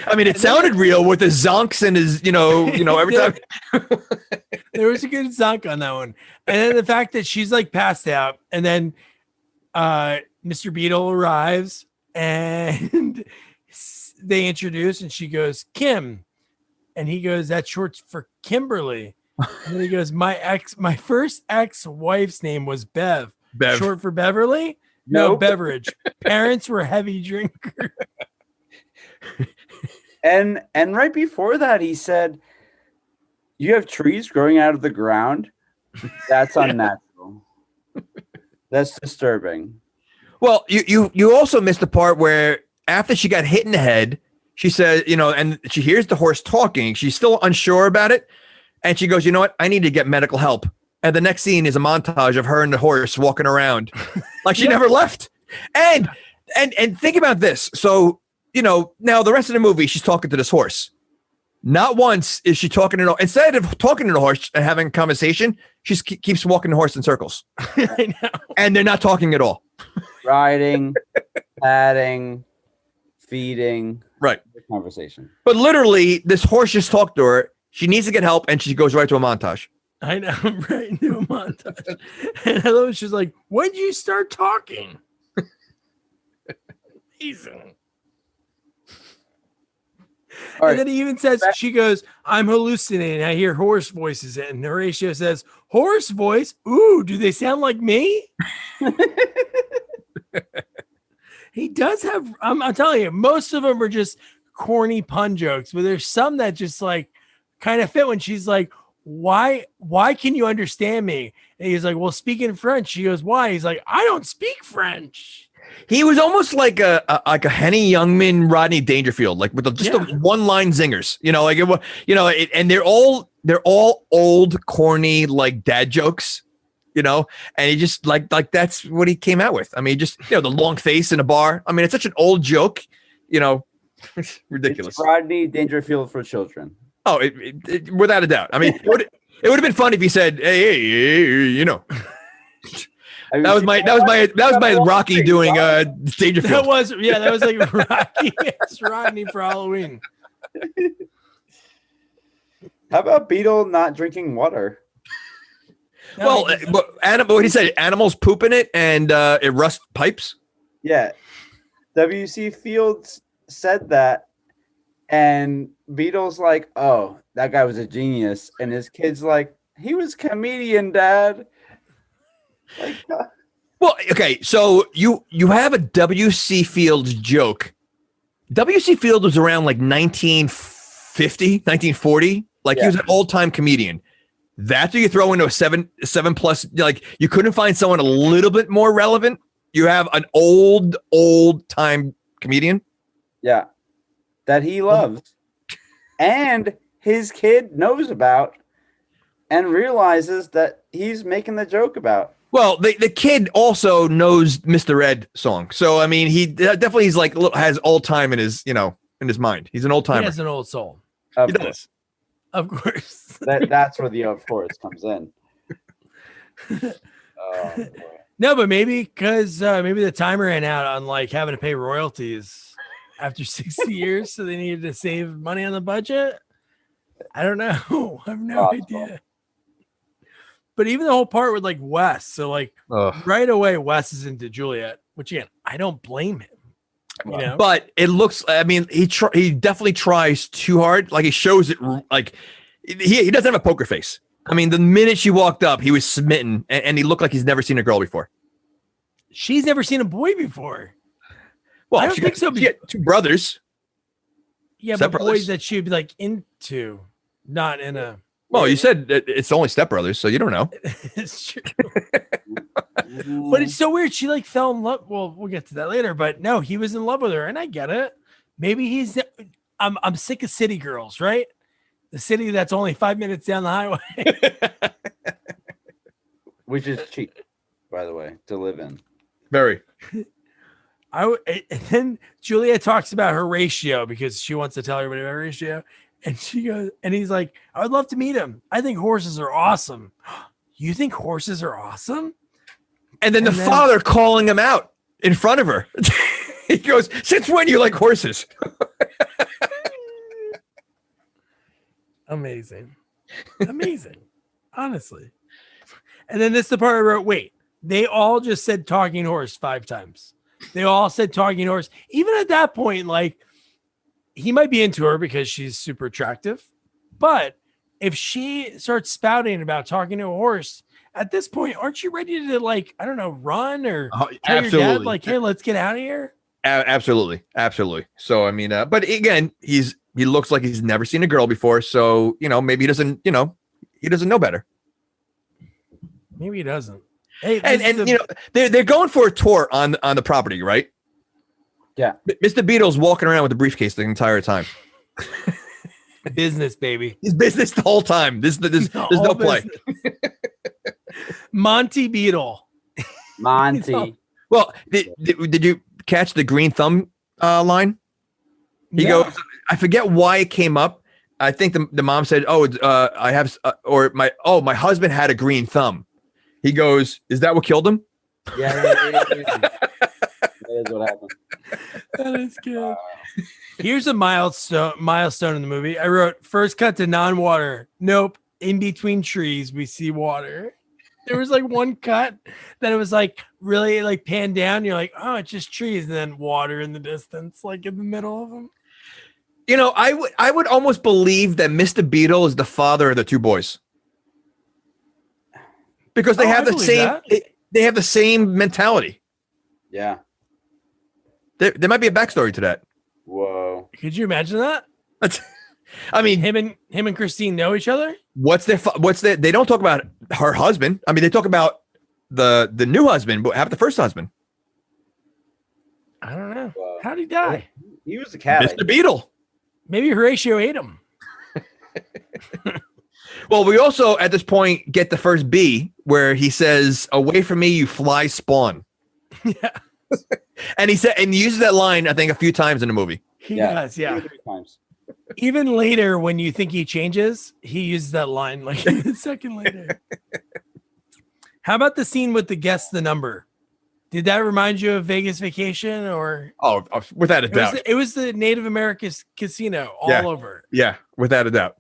I mean, it sounded real with the zonks and his, every time. There was a good zonk on that one. And then the fact that she's like passed out and then Mr. Beedle arrives and they introduce and she goes, Kim. And he goes, that's short for Kimberly. And then he goes, my first ex-wife's name was Bev. Short for Beverly? No, Nope. Beverage. Parents were heavy drinkers. And right before that, he said, you have trees growing out of the ground? That's unnatural. That's disturbing. Well, you also missed the part where after she got hit in the head, she said, and she hears the horse talking. She's still unsure about it. And she goes, you know what? I need to get medical help. And the next scene is a montage of her and the horse walking around like she never left. And think about this. So, now the rest of the movie, she's talking to this horse. Not once is she talking to instead of talking to the horse and having a conversation, she keeps walking the horse in circles. I know. And they're not talking at all. Riding, patting, feeding. Right. Conversation. But literally, this horse just talked to her. She needs to get help, and she goes right to a montage. I know, right into a montage. And I love it. She's like, when did you start talking? Amazing. All right. And then he even says, she goes, I'm hallucinating. I hear horse voices. And Horatio says, horse voice? Ooh, do they sound like me? He does have, I'm telling you, most of them are just corny pun jokes, but there's some that just like kind of fit when she's like, why can you understand me? And he's like, well, speaking French. She goes, why? He's like, I don't speak French. He was almost like a Henny Youngman, Rodney Dangerfield, like with the one-line zingers, and they're all old, corny, like dad jokes, and he just like that's what he came out with. I mean, just the long face in a bar. I mean, it's such an old joke, it's ridiculous. It's Rodney Dangerfield for children. Oh, without a doubt. I mean, it would have been fun if he said, "Hey, you know." That was my Rocky doing Dangerfield. That was like Rocky as Rodney for Halloween. How about Beetle not drinking water? Well, what he said, animals poop in it and it rusts pipes. Yeah. W.C. Fields said that, and Beetle's like, "Oh, that guy was a genius," and his kid's like, "He was comedian, Dad." Like, well, okay, so you have a W.C. Fields joke. W.C. Fields was around like 1950, 1940. Like he was an old-time comedian. That's what you throw into a seven plus. Like you couldn't find someone a little bit more relevant. You have an old time comedian. Yeah. That he loves. And his kid knows about and realizes that he's making the joke about. Well, the kid also knows Mr. Ed song. So, I mean, he definitely has old time in his mind. He's an old timer. He has an old soul. He does. Of course. That's where the of course comes in. Oh, boy. No, but maybe because maybe the timer ran out on like having to pay royalties after 60 years, so they needed to save money on the budget. I don't know. I have no idea. But even the whole part with like Wes, so like right away, Wes is into Juliet, which again, I don't blame him. You know? But it looks, I mean, he definitely tries too hard. Like he shows it, like he doesn't have a poker face. I mean, the minute she walked up, he was smitten, and he looked like he's never seen a girl before. She's never seen a boy before. Well, I don't think so. She had two brothers. Yeah, but boys that she'd be like into, not in a. Well, you said it's only stepbrothers, so you don't know. It's true. But it's so weird. She like fell in love. Well, we'll get to that later. But no, he was in love with her, and I get it. Maybe he's. I'm sick of city girls, right? The city that's only 5 minutes down the highway. Which is cheap, by the way, to live in. Very. And then Juliet talks about Horatio because she wants to tell everybody about Horatio. And she goes, and he's like, I would love to meet him. I think horses are awesome. You think horses are awesome? And then the father calling him out in front of her. He goes, since when do you like horses? Amazing. Amazing. Honestly. And then this is the part I wrote, wait, they all just said talking horse 5 times. They all said talking horse. Even at that point, like, he might be into her because she's super attractive. But if she starts spouting about talking to a horse, at this point, aren't you ready to, like, I don't know, run or tell your dad, like, hey, let's get out of here? Absolutely. Absolutely. So, I mean, but again, he looks like he's never seen a girl before. So, maybe he doesn't know better. Maybe he doesn't. Hey, and they're going for a tour on the property, right? Yeah. Mr. Beedle's walking around with a briefcase the entire time. Business, baby. He's business the whole time. There's no play. Monty Beetle. Monty. Well, did you catch the green thumb line? He goes, I forget why it came up. I think the mom said, I have, my husband had a green thumb. He goes, is that what killed him? Yeah. That is what happened. That is good. Here's a milestone in the movie. I wrote, first cut to non-water. Nope. In between trees, we see water. There was like one cut that it was like really like panned down. You're like, oh, it's just trees, and then water in the distance, like in the middle of them. I would almost believe that Mr. Beedle is the father of the 2 boys. Because they have the same they have the same mentality. Yeah. There might be a backstory to that. Whoa. Could you imagine that? I mean, him and Kristine know each other. What's their? They don't talk about her husband. I mean, they talk about the new husband, but have the first husband. I don't know. How did he die? He was a cat. Mr. Beedle. Maybe Horatio ate him. Well, we also at this point get the first B where he says, "Away from me, you fly spawn." Yeah. And he uses that line, I think, a few times in the movie. He does, yeah. 3 times. Even later, when you think he changes, he uses that line like a second later. How about the scene with the guess the number? Did that remind you of Vegas Vacation or? Oh, without a doubt. It was the Native America's casino all over. Yeah, without a doubt.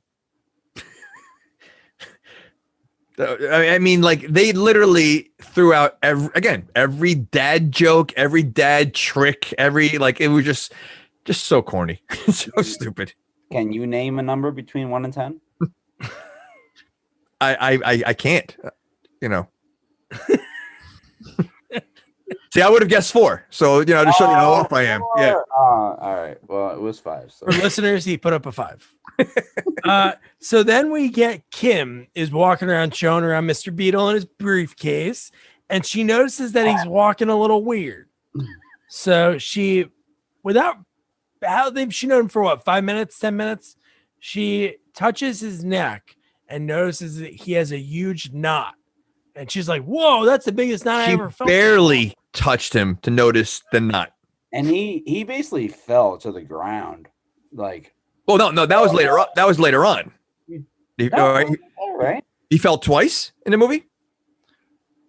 I mean, like they literally threw out every dad joke, every dad trick, it was just so corny, so stupid. Can you name a number between 1 and 10? I can't, See, I would have guessed 4. So, to show you how off I am. 4. Yeah. All right. Well, it was 5. So. For listeners, he put up a 5. So then we get Kim is walking around showing around Mr. Beedle in his briefcase, and she notices that he's walking a little weird. So she known him for what, 5 minutes, 10 minutes? She touches his neck and notices that he has a huge knot. And she's like, whoa, that's the biggest knot I ever felt. Barely touched him to notice the knot. And he basically fell to the ground. Like, well, no, that was later on. That was later on. All right. He fell twice in the movie?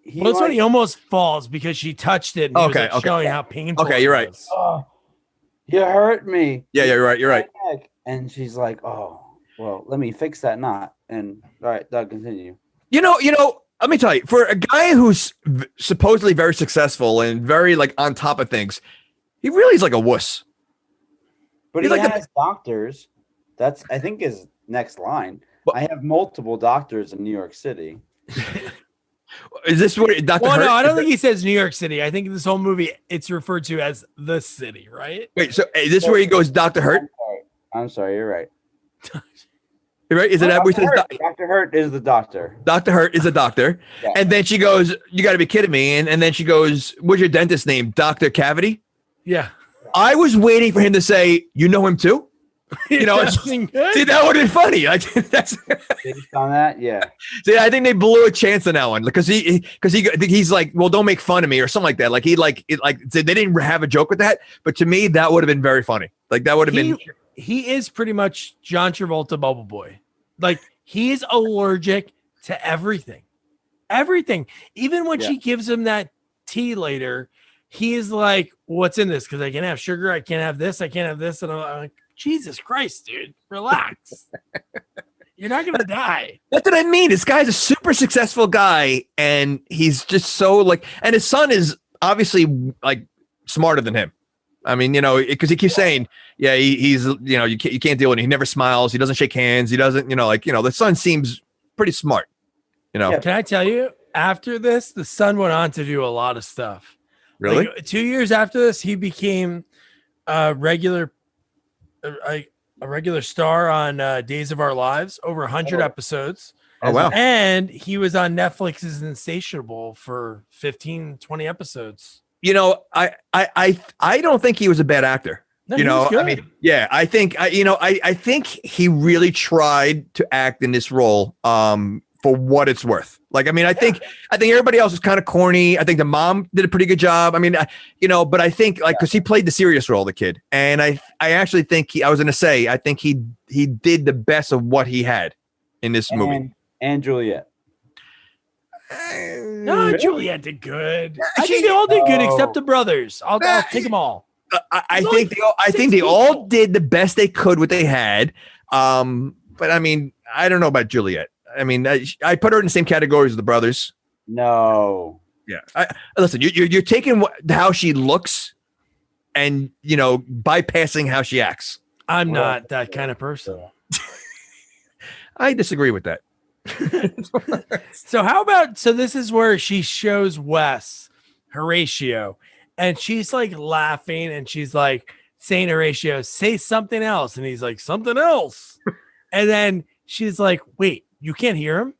That's when he almost falls because she touched it and he was showing how painful you're right. Oh, you hurt me. Yeah, you're right. And she's like, oh, well, let me fix that knot. And all right, Doug, continue. Let me tell you, for a guy who's supposedly very successful and very on top of things, he really is like a wuss. But he has doctors. That's, I think, his next line. I have multiple doctors in New York City. Is this what Dr. Hurt? No, I don't think he says New York City. I think this whole movie, it's referred to as the city, right? Wait, so is this where he goes, Dr. Hurt? I'm sorry, you're right. You're right? Is it that where he says Dr. Hurt is the doctor? Dr. Hurt is a doctor. Yeah. And then she goes, you got to be kidding me. And then she goes, what's your dentist name? Dr. Cavity? Yeah. I was waiting for him to say, you know him too? See, that would have been funny. That's based on that, yeah. See, I think they blew a chance on that one because he's like, well, don't make fun of me or something like that. They didn't have a joke with that, but to me, that would have been very funny. That would have been. He is pretty much John Travolta Bubble Boy. He's allergic to everything. Even when she gives him that tea later, he's like, what's in this? Because I can't have sugar. I can't have this. I can't have this. And I'm like, Jesus Christ, dude, relax. You're not going to die. That's what I mean. This guy's a super successful guy. And he's just so and his son is obviously smarter than him. I mean, because he keeps saying, yeah, he's, you can't deal with it. He never smiles. He doesn't shake hands. He doesn't, the son seems pretty smart, Yeah. Can I tell you, after this, the son went on to do a lot of stuff. Really? 2 years after this, he became a regular star on Days of Our Lives, over 100 episodes. Oh, wow. And he was on Netflix's Insatiable for 15, 20 episodes. I don't think he was a bad actor. No, I mean, yeah, I think I think he really tried to act in this role for what it's worth. I think everybody else is kind of corny. I think the mom did a pretty good job. I mean, but I think because he played the serious role, the kid, and I actually think I think he did the best of what he had in this movie. And Juliet. No, Juliet did good. I think they all did good except the brothers. I'll take them all. I think they all did the best they could what they had. But I mean, I don't know about Juliet. I mean, I put her in the same category as the brothers. No. Yeah. Listen, you're taking how she looks and bypassing how she acts. I'm not that kind of person. I disagree with that. So this is where she shows Wes Horatio and she's laughing and she's saying, Horatio, say something else. And he's like, something else. And then she's like, wait, you can't hear him?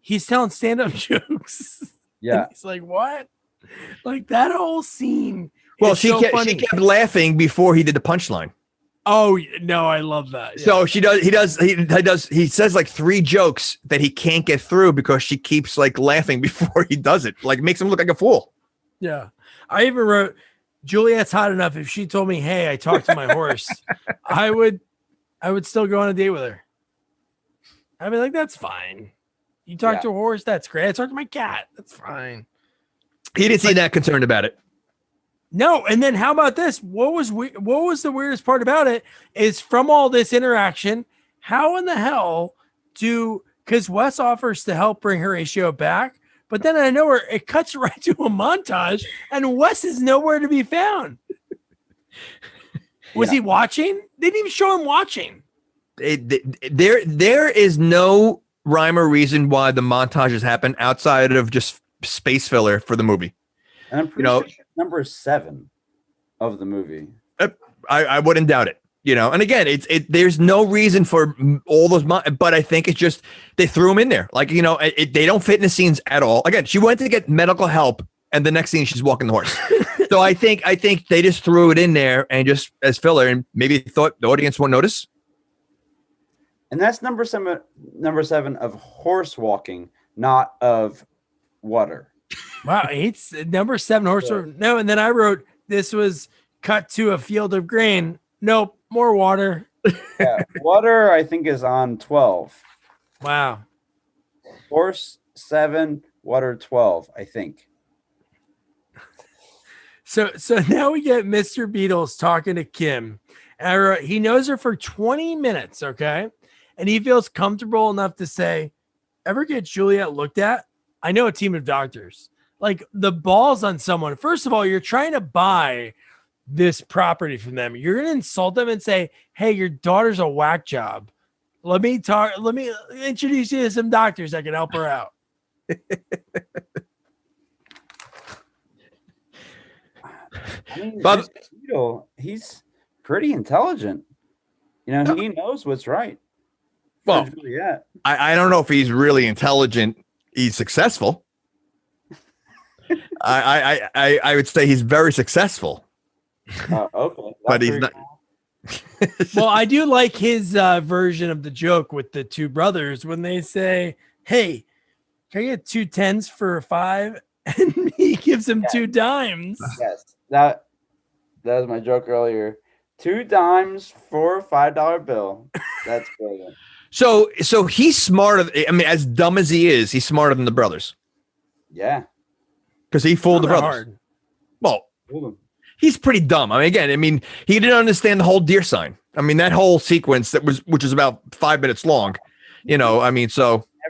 He's telling stand-up jokes. Yeah. And he's like, what? That whole scene. Well, she kept laughing before he did the punchline. Oh no, I love that. Yeah. So he says 3 jokes that he can't get through because she keeps laughing before he does it. Makes him look like a fool. Yeah. I even wrote, Juliet's hot enough. If she told me, hey, I talked to my horse, I would I would still go on a date with her. I'd be like, that's fine. You talk to a horse, that's great. I talk to my cat, that's fine. He didn't seem that concerned about it. No, and then how about this? What was the weirdest part about it is from all this interaction, how in the hell because Wes offers to help bring Horatio back, but then I know where it cuts right to a montage and Wes is nowhere to be found. Was he watching? They didn't even show him watching. There is no rhyme or reason why the montages happen outside of just space filler for the movie. And I'm pretty sure it's number 7 of the movie. I wouldn't doubt it. And again, there's no reason for all those, but I think it's just they threw him in there. Like, they don't fit in the scenes at all. Again, she went to get medical help, and the next scene she's walking the horse. So I think they just threw it in there and just as filler, and maybe thought the audience won't notice. And that's number 7 of horse walking, not of water. Wow, it's number 7 horse. Yeah. No, and then I wrote this was cut to a field of grain. Nope, more water. Yeah, water I think is on 12. Wow. Horse 7, water 12, I think. So now we get Mr. Beedle's talking to Kim. And I wrote, he knows her for 20 minutes, okay? And he feels comfortable enough to say, ever get Juliet looked at? I know a team of doctors. Like the balls on someone. First of all, you're trying to buy this property from them. You're going to insult them and say, hey, your daughter's a whack job. Let me introduce you to some doctors that can help her out. I mean, Beetle, he's pretty intelligent. He knows what's right. Well, I don't know if he's really intelligent. He's successful. I would say he's very successful. Okay, but he's not. Well, I do like his version of the joke with the two brothers when they say, "Hey, can I get 2 10s for a 5?" And he gives him 2 dimes. Yes, that was my joke earlier. 2 dimes for a $5 bill. That's brilliant. So he's smarter. I mean, as dumb as he is, he's smarter than the brothers. Yeah, because he fooled the brothers. Hard. Well, he's pretty dumb. I mean, he didn't understand the whole deer sign. I mean, that whole sequence which was about 5 minutes long. Never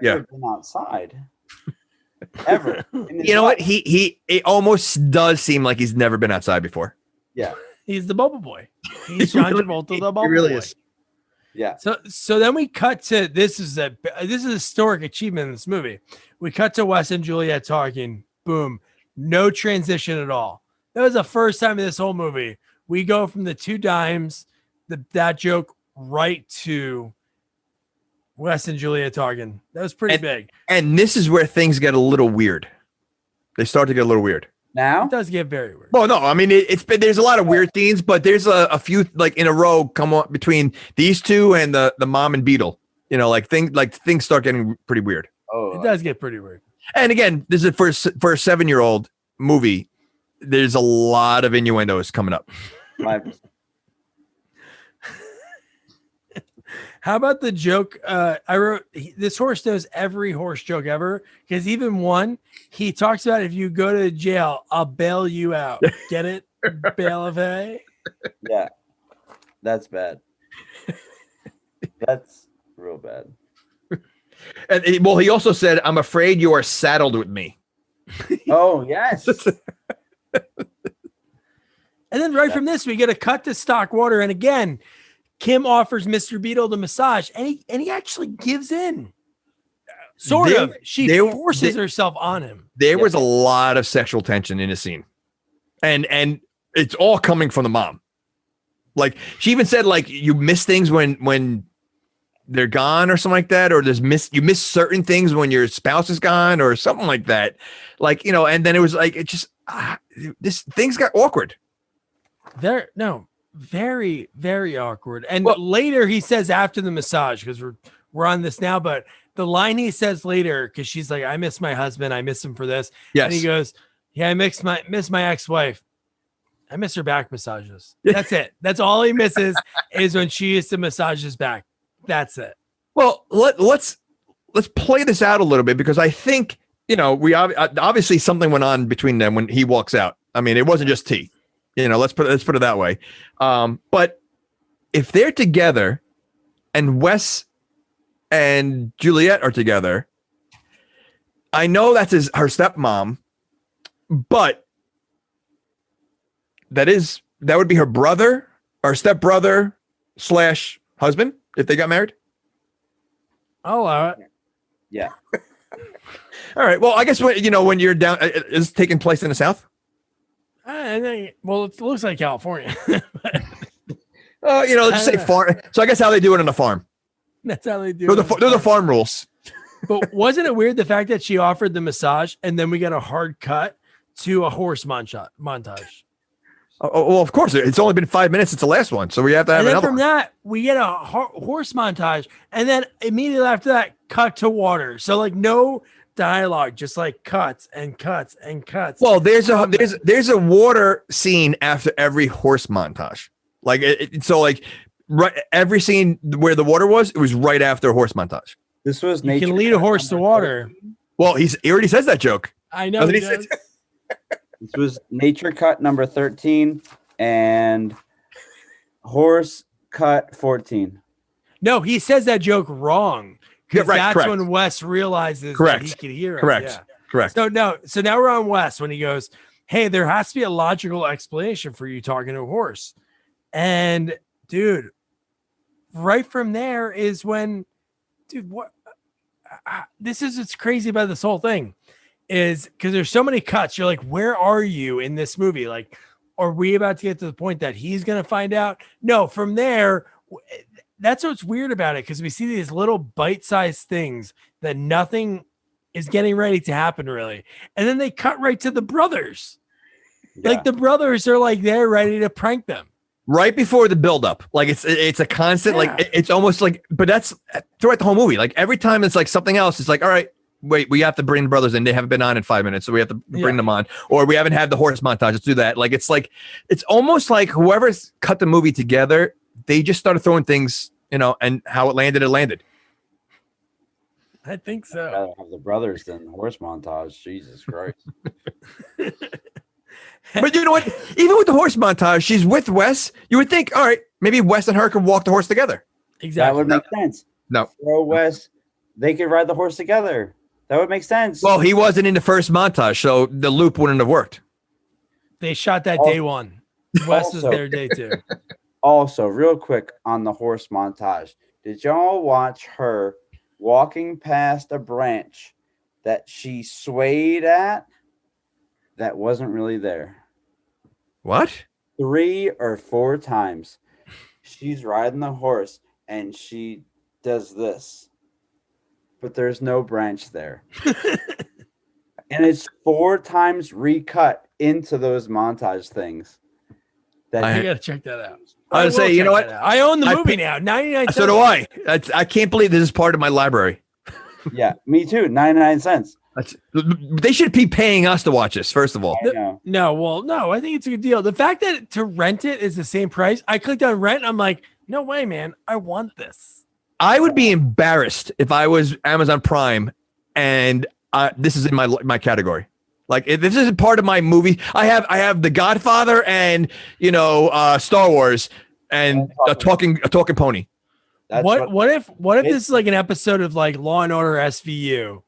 been outside. Ever. You know what? It almost does seem like he's never been outside before. Yeah, he's the Bubble Boy. He's John Travolta, the Bubble Boy. Is. Yeah. So then we cut to this is a historic achievement in this movie. We cut to Wes and Juliet talking. Boom. No transition at all. That was the first time in this whole movie. We go from the 2 dimes, that joke, right to Wes and Juliet talking. That was pretty big. And this is where things get a little weird. They start to get a little weird. Now? It does get very weird. Well, no, I mean, there's a lot of weird scenes, but there's a few like in a row come on between these two and the mom and Beetle. Things start getting pretty weird. Oh, it does get pretty weird. And again, this is for a 7-year-old movie. There's a lot of innuendos coming up. 5%. How about the joke? I wrote, this horse knows every horse joke ever, because even one, he talks about, if you go to jail, I'll bail you out. Get it? Bail of hay? Yeah. That's bad. That's real bad. And he also said, I'm afraid you are saddled with me. Oh, yes. And then from this, we get a cut to stock water. And again, Kim offers Mr. Beedle the massage, and he actually gives in. Sort of. She forces herself on him. There was a lot of sexual tension in the scene. And it's all coming from the mom. Like, she even said, like, you miss things when they're gone or something like that, or you miss certain things when your spouse is gone or something like that. Like, and then it was like, it just, things got awkward. Very, very awkward. And later he says after the massage, because we're on this now, but the line he says later, because she's like, I miss my husband. I miss him for this. Yes. And he goes, yeah, I miss my ex-wife. I miss her back massages. That's it. That's all he misses is when she used to massage his back. That's it. Well, let's play this out a little bit because I think, we obviously something went on between them when he walks out. I mean, it wasn't just tea. Let's put it that way. But if they're together and Wes and Juliet are together, I know that's her stepmom, but that would be her brother or stepbrother / husband if they got married. I'll allow it. Yeah. All right. Well, I guess when you're down, is taking place in the South. I think. Well, it looks like California. Let's just say farm. So I guess how they do it on the farm. That's how they do They're it. They're the farm rules. But wasn't it weird the fact that she offered the massage and then we got a hard cut to a horse montage? Oh, well, of course. It's only been 5 minutes since the last one, so we have to have And then another from one. that, we get a horse montage, and then immediately after that, cut to water. So like no dialogue, just like cuts and cuts and cuts. Well, there's a water scene after every horse montage. Like right, every scene where the water was, it was right after a horse montage. This was you can lead a horse to water. Well, he already says that joke. I know. He does. This was Nature Cut number 13 and Horse Cut 14. No, he says that joke wrong. Yeah, right, that's correct. when Wes realizes Correct. that he could hear it. Correct. Yeah. Correct. So now we're on Wes when he goes, hey, there has to be a logical explanation for you talking to a horse. And dude, right from there is when, dude, what this is what's crazy about this whole thing is because there's so many cuts. You're like, where are you in this movie? Like, are we about to get to the point that he's going to find out? No, from there, that's what's weird about it. Cause we see these little bite-sized things that nothing is getting ready to happen really. And then they cut right to the brothers. Yeah. Like the brothers are like, they're ready to prank them. Right before the buildup, like it's a constant, Yeah. like it's almost like, but that's throughout the whole movie. Like every time it's like something else, it's like, all right, wait, we have to bring the brothers in. They haven't been on in 5 minutes, so we have to bring them on. Or we haven't had the horse montage. Let's do that. Like it's almost like whoever's cut the movie together, they just started throwing things, and how it landed. I think I'd so. rather have the brothers than the horse montage. Jesus Christ. But you know what? Even with the horse montage, she's with Wes. You would think, all right, maybe Wes and her could walk the horse together. Exactly. That would make sense. No. Throw Wes, they could ride the horse together. That would make sense. Well, he wasn't in the first montage, so the loop wouldn't have worked. They shot that day one. Wes was Also- there day two. Also, real quick on the horse montage, did y'all watch her walking past a branch that she swayed at that wasn't really there? What? 3 or 4 times she's riding the horse and she does this, but there's no branch there. And it's 4 times recut into those montage things. That I gotta check that out. I would will say, you check know what? that out. I own the I movie pick- now. 99 So do I. I can't believe this is part of my library. yeah, me too. 99 cents. They should be paying us to watch this, first of all. I know. No, I think it's a good deal. The fact that to rent it is the same price. I clicked on rent. I'm like, no way, man. I want this. I would be embarrassed if I was Amazon Prime and this is in my category. Like if this isn't part of my movie. I have The Godfather and Star Wars and a talking pony. That's What if it- this is like an episode of like Law and Order SVU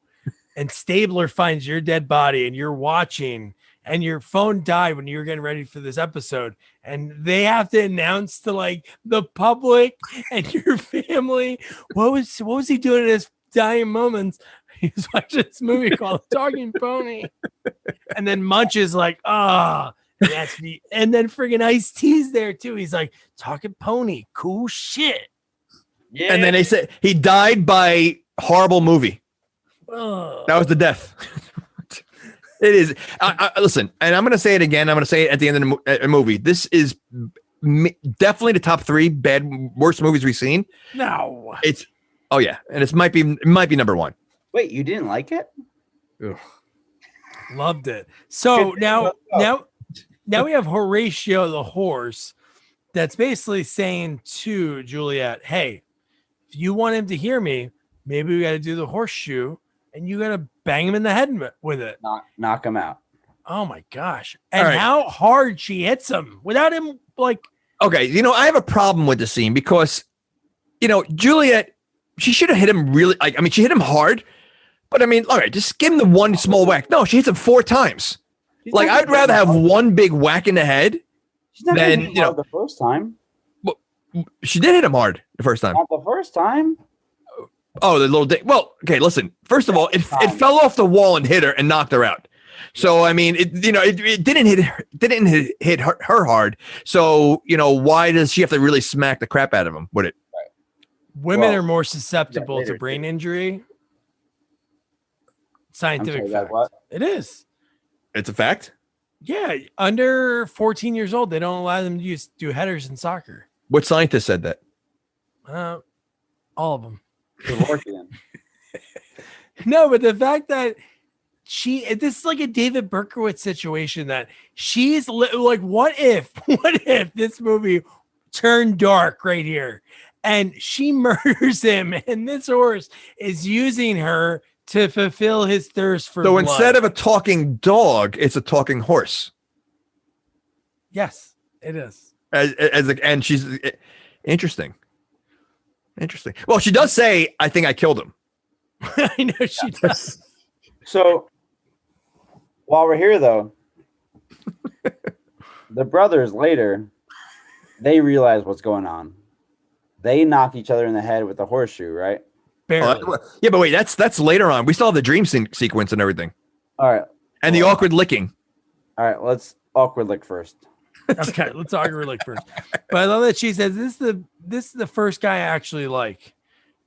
and Stabler finds your dead body and you're watching and your phone died when you were getting ready for this episode and they have to announce to like the public and your family what was he doing in his dying moments? He was watching this movie called Talking Pony. And then Munch is like, and then friggin' Ice-T's there too. He's like, Talking Pony, cool shit. Yeah. And then they said he died by horrible movie. Ugh. That was the death. It is. Listen, and I'm going to say it again. I'm going to say it at the end of the movie. This is definitely the top 3 worst movies we've seen. No. It's and it might be number 1. Wait, you didn't like it? Loved it. So now now we have Horatio the horse that's basically saying to Juliet, hey, if you want him to hear me, maybe we got to do the horseshoe and you got to bang him in the head with it. Knock him out. Oh my gosh. And how hard she hits him without him like. Okay. You know, I have a problem with the scene because, you know, Juliet, she should have hit him really. Like, I mean, she hit him hard, but I mean, all right, just give him the one small whack. No, she hits him 4 times. Like, I'd rather have one big whack in the head than, you know, the first time. Well, she did hit him hard the first time. Not the first time. Oh, the little dick. Well, okay, listen. First of all, it fell off the wall and hit her and knocked her out. So I mean, it didn't hit her hard. So you know, why does she have to really smack the crap out of him with it? Right. Women are more susceptible to brain injury. Scientific fact. It is. It's a fact. Yeah, under 14 years old, they don't allow them to do headers in soccer. What scientist said that? All of them. Dvorkian. No, but the fact that this is like a David Berkowitz situation that she's like, what if this movie turned dark right here and she murders him and this horse is using her to fulfill his thirst for blood. Instead of a talking dog, it's a talking horse. Yes, it is. And she's interesting. Well, she does say, I think I killed him. I know she does. So while we're here, though, the brothers later, they realize what's going on. They knock each other in the head with the horseshoe, right? Barely. Yeah, but wait, that's later on. We still have the dream sequence and everything. All right. And the awkward licking. All right, let's awkward lick first. Okay, let's awkward lick first. But I love that she says, this is the first guy I actually like.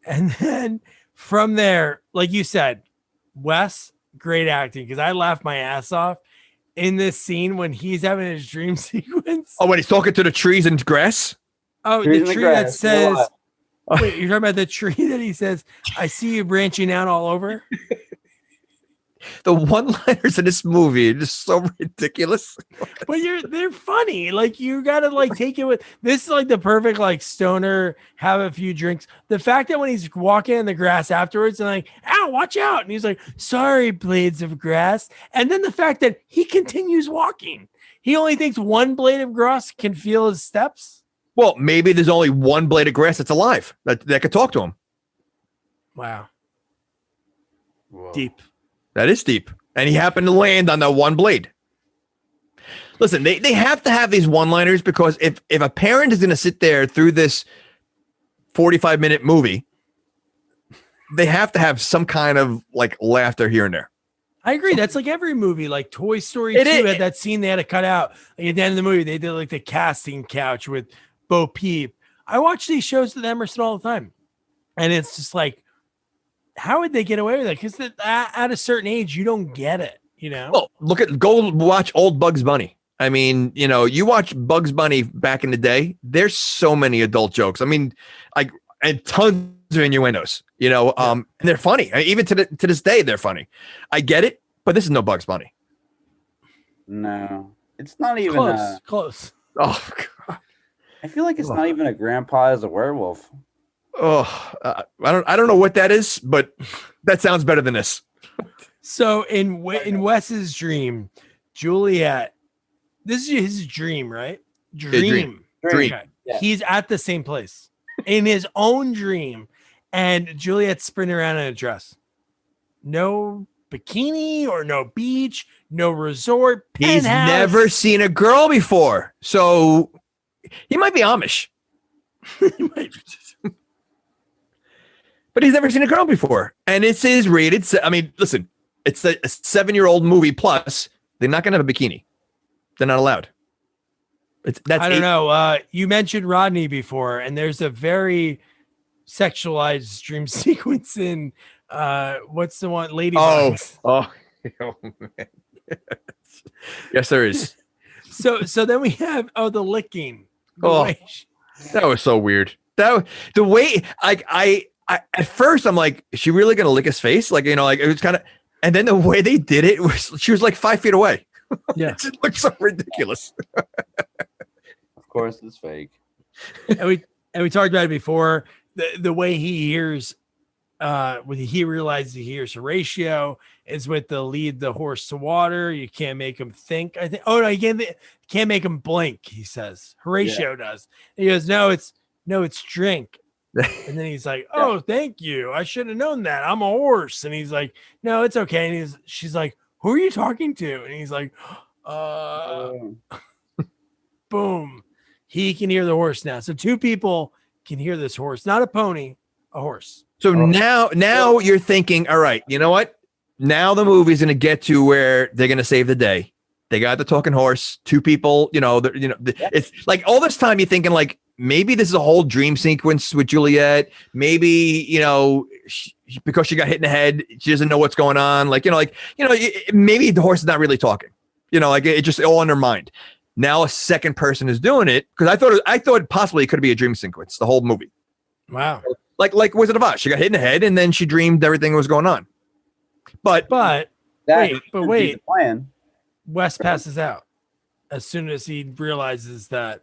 And then from there, like you said, Wes, great acting, because I laughed my ass off in this scene when he's having his dream sequence. Oh, when he's talking to the trees and grass? Oh, the tree that says, wait, you're talking about the tree that he says, I see you branching out all over? The one-liners in this movie are just so ridiculous. But they're funny. Like, you gotta like take it with this is like the perfect like stoner, have a few drinks. The fact that when he's walking in the grass afterwards and like, ow, watch out, and he's like, sorry, blades of grass. And then the fact that he continues walking. He only thinks one blade of grass can feel his steps. Well, maybe there's only one blade of grass that's alive that could talk to him. Wow. Whoa. Deep. That is deep. And he happened to land on that one blade. Listen, they have to have these one-liners because if a parent is going to sit there through this 45-minute movie, they have to have some kind of like laughter here and there. I agree. That's like every movie, like Toy Story 2 had that scene they had to cut out. Like at the end of the movie, they did like the casting couch with Bo Peep. I watch these shows with Emerson all the time. And it's just like, how would they get away with it? Because at a certain age, you don't get it, you know? Well, go watch old Bugs Bunny. I mean, you know, you watch Bugs Bunny back in the day, there's so many adult jokes. I mean, like, and tons of innuendos, you know, and they're funny. Even to this day, they're funny. I get it, but this is no Bugs Bunny. No, it's not even close. Oh, God. I feel like it's not even a grandpa as a werewolf. Oh, I don't know what that is, but that sounds better than this. So in Wes's dream, Juliet, this is his dream, right? Dream. Okay. Yeah. He's at the same place in his own dream, and Juliet's sprinting around in a dress. No bikini or no beach, no resort. He's penthouse. never seen a girl before, so he might be Amish. But he's never seen a girl before. And it is rated. I mean, listen, it's a 7-year-old movie plus. They're not going to have a bikini. They're not allowed. I don't know. You mentioned Rodney before, and there's a very sexualized dream sequence in what's the one? Ladybugs. Oh, man. Yes, there is. So then we have the licking. That was so weird. The way I at first I'm like, is she really gonna lick his face? Like, you know, like it was kind of, and then the way they did it was she was like 5 feet away. Yeah. It just looks so ridiculous. Of course, it's fake. and we talked about it before. The way he hears, when he realizes he hears Horatio is with the lead the horse to water. You can't make him think. I think. Oh no, you can't make him blink. He says Horatio does. And he goes, no, it's drink. And then he's like, oh, thank you. I should have known that. I'm a horse. And he's like, no, it's okay. And she's like, who are you talking to? And he's like, boom. He can hear the horse now. So two people can hear this horse, not a pony, a horse. So now you're thinking, all right, you know what? Now the movie's going to get to where they're going to save the day. They got the talking horse, two people, it's like all this time you're thinking like, maybe this is a whole dream sequence with Juliet. Maybe, because she got hit in the head, she doesn't know what's going on. Maybe the horse is not really talking, it just all in her mind. Now a second person is doing it. Cause I thought possibly it could be a dream sequence, the whole movie. Wow. Like Wizard of Oz. She got hit in the head and then she dreamed everything was going on. But wait, the plan. Wes passes out as soon as he realizes that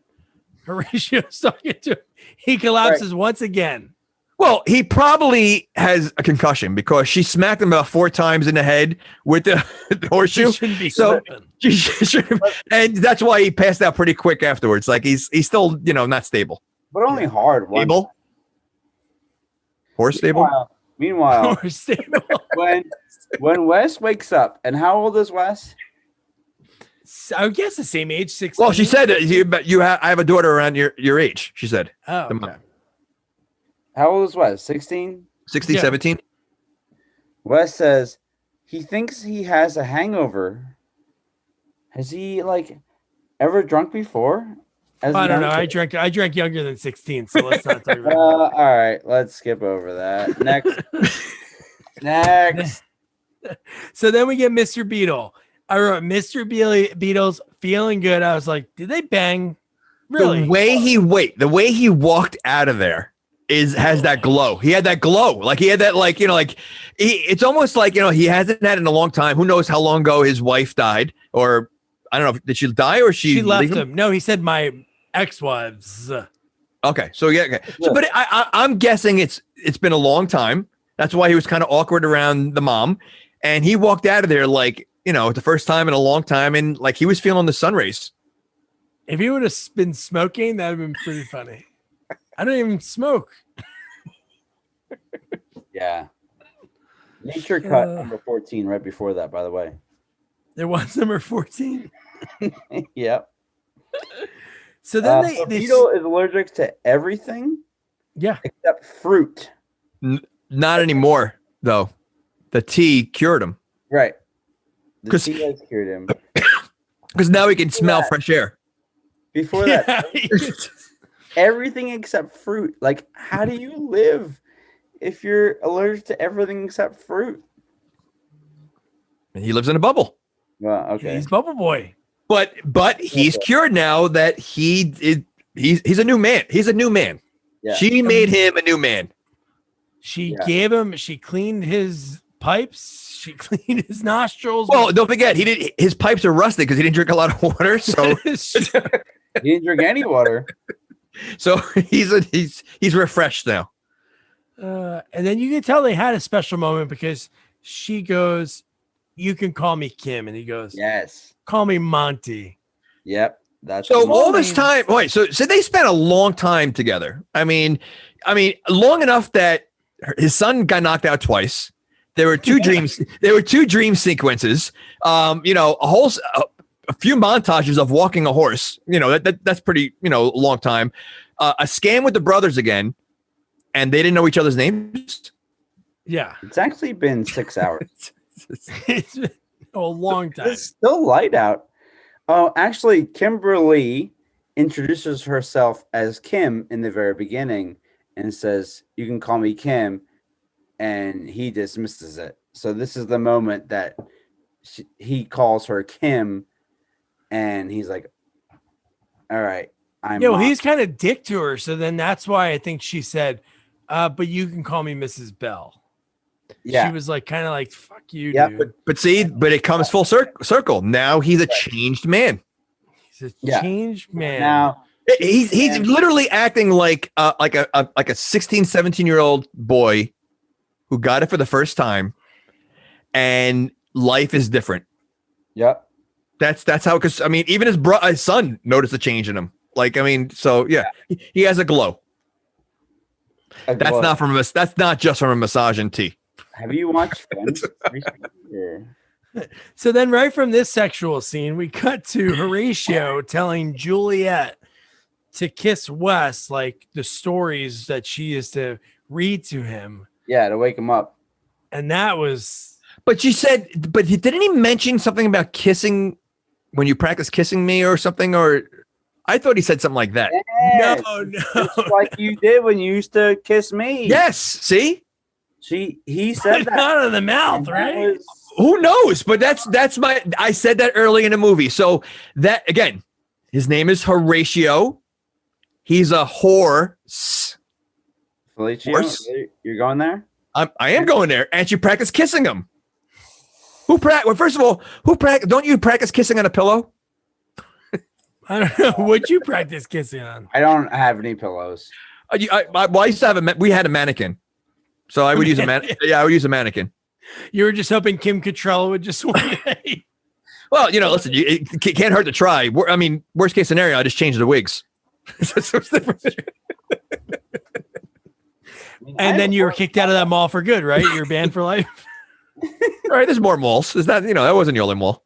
Horatio's talking to him. He collapses once again. Well, he probably has a concussion because she smacked him about 4 times in the head with the horseshoe. She shouldn't be slipping. And that's why he passed out pretty quick afterwards. Like he's still, not stable. But only hard. Stable? Horse stable? Meanwhile, Horse stable. when Wes wakes up, and how old is Wes? I guess the same age, 16. Well, she said I have a daughter around your age, she said. Oh, okay. How old is Wes? 16? 16, 17? Wes says he thinks he has a hangover. Has he ever drunk before? I don't know. I drank younger than 16, so let's not talk about it. All right, let's skip over that. Next. So then we get Mr. Beedle. I wrote Mr. Beedle's feeling good. I was like, did they bang? Really? The way he walked out of there has that glow. He had that glow. Like he had that, it's almost like, he hasn't had it in a long time. Who knows how long ago his wife died, or I don't know. Did she die or she left him? No, he said my ex-wives. Okay. So yeah. Okay. So, but I'm guessing it's been a long time. That's why he was kind of awkward around the mom, and he walked out of there the first time in a long time, and he was feeling the sun rays. If he would have been smoking, that would have been pretty funny. I don't even smoke. Yeah. Nature cut number 14 right before that, by the way. There was number 14. Yep. So then Beetle is allergic to everything. Yeah. Except fruit. Not anymore, though. The tea cured him. Right. The tea has cured him. Because now he can smell fresh air. Before that, everything except fruit. How do you live if you're allergic to everything except fruit? He lives in a bubble. Well, okay. He's Bubble Boy. But he's cured now that he's a new man. He's a new man. Yeah. She made him a new man. She cleaned his pipes. She cleaned his nostrils. Well, don't forget, his pipes are rusted because he didn't drink a lot of water. So he didn't drink any water. So he's refreshed now. And then you can tell they had a special moment because she goes, "You can call me Kim," and he goes, "Yes, call me Monty." Yep, that's so all this time. Wait, so they spent a long time together. I mean, long enough that his son got knocked out twice. There were two dreams. There were 2 dream sequences. A few montages of walking a horse. That's pretty. A long time. A scam with the brothers again, and they didn't know each other's names. Yeah, it's actually been 6 hours. It's been a long time. It's still light out. Oh, actually, Kimberly introduces herself as Kim in the very beginning and says, "You can call me Kim." And he dismisses it. So this is the moment that he calls her Kim, and he's like, "All right, he's kind of dick to her. So then that's why I think she said, "But you can call me Mrs. Bell." Yeah. She was like kind of like, fuck you, Yep. dude. But it comes full circle. Now he's a changed man. He's a Yeah. changed man. Now He's literally acting like a 16, 17-year-old boy who got it for the first time, and life is different. Yep. That's how, because I mean, even his son noticed a change in him. Like, I mean, so yeah, he has a glow. That's not just from a massage and tea. Have you watched Friends? So then right from this sexual scene, we cut to Horatio telling Juliet to kiss Wes, like the stories that she is to read to him. Yeah, to wake him up. And that was... But didn't he mention something about kissing when you practice kissing me or something? Or I thought he said something like that. Yes, No. just like you did when you used to kiss me. Yes. See? He said that. Not in the mouth, And right? Who knows? But I said that early in the movie. So that, again, his name is Horatio. He's a horse. Felicio, Horse? you're going there? I am going there. And you practice kissing him. Well, first of all, don't you practice kissing on a pillow? I don't know. What'd you practice kissing on? I don't have any pillows. I used to we had a mannequin. So I would use a mannequin. Yeah, I would use a mannequin. You were just hoping Kim Cattrall would just one day. Well, listen, it can't hurt to try. I mean, worst case scenario, I just change the wigs. And then you were kicked out of that mall for good, right? You're banned for life. All right, there's more malls. Is that, that wasn't the only mall.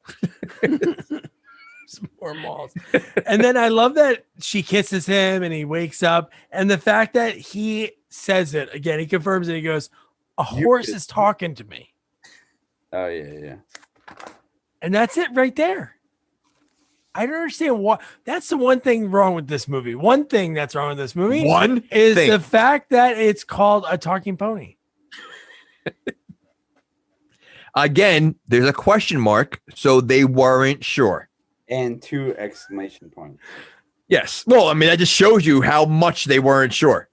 Some more malls. And then I love that she kisses him and he wakes up. And the fact that he says it again, he confirms it. He goes, a horse is talking to me. Oh, yeah. And that's it right there. I don't understand what. That's the one thing wrong with this movie. One thing that's wrong with this movie is the fact that it's called a talking pony. Again, there's a question mark, so they weren't sure. And 2 exclamation points. Yes. Well, I mean, that just shows you how much they weren't sure.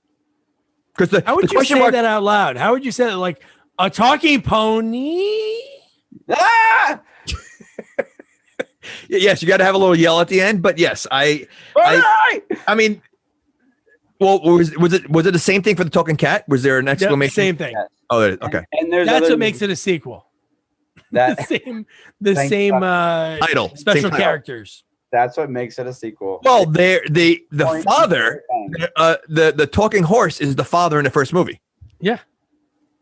Because how would you say that out loud? How would you say it? Like a talking pony? Ah! Yes, you got to have a little yell at the end. But yes, I mean, well, was it the same thing for the talking cat? Was there an exclamation? Same thing. Yes. Oh, okay. And there's that's what makes it a sequel. That the same title, special characters. That's what makes it a sequel. Well, the father, the talking horse is the father in the first movie. Yeah.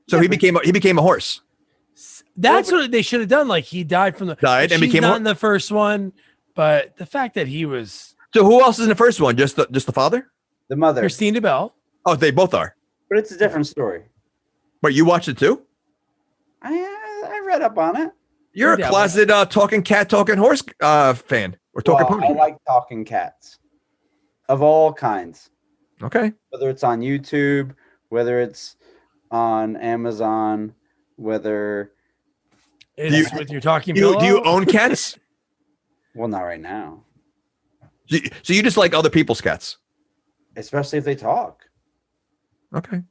So he became a horse. That's what they should have done. Like he died from and became not in the first one, but the fact that he was. So who else is in the first one? Just the father? The mother. Kristine Debell. Oh, they both are. But it's a different story. But you watched it too? I read up on it. You're a closet talking cat, talking horse fan or talking pony. I like talking cats of all kinds. Okay. Whether it's on YouTube, whether it's on Amazon, whether it's with your talking do you own cats? Well, not right now. So you just like other people's cats? Especially if they talk. Okay.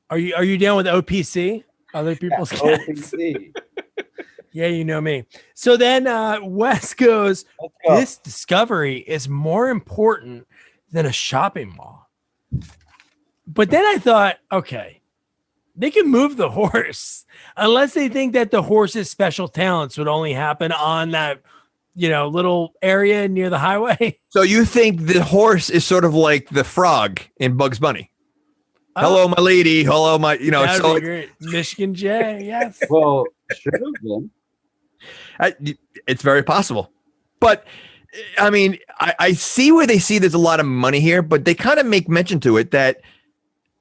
Are you down with OPC? Other people's cats? OPC. Yeah, you know me. So then Wes goes, this discovery is more important than a shopping mall. But then I thought, okay, they can move the horse unless they think that the horse's special talents would only happen on that, little area near the highway. So you think the horse is sort of like the frog in Bugs Bunny? Hello, my lady. Hello, my, That'd be great. Michigan J, yes. Well, should have been. It's very possible. But, I mean, I see where they see there's a lot of money here, but they kind of make mention to it that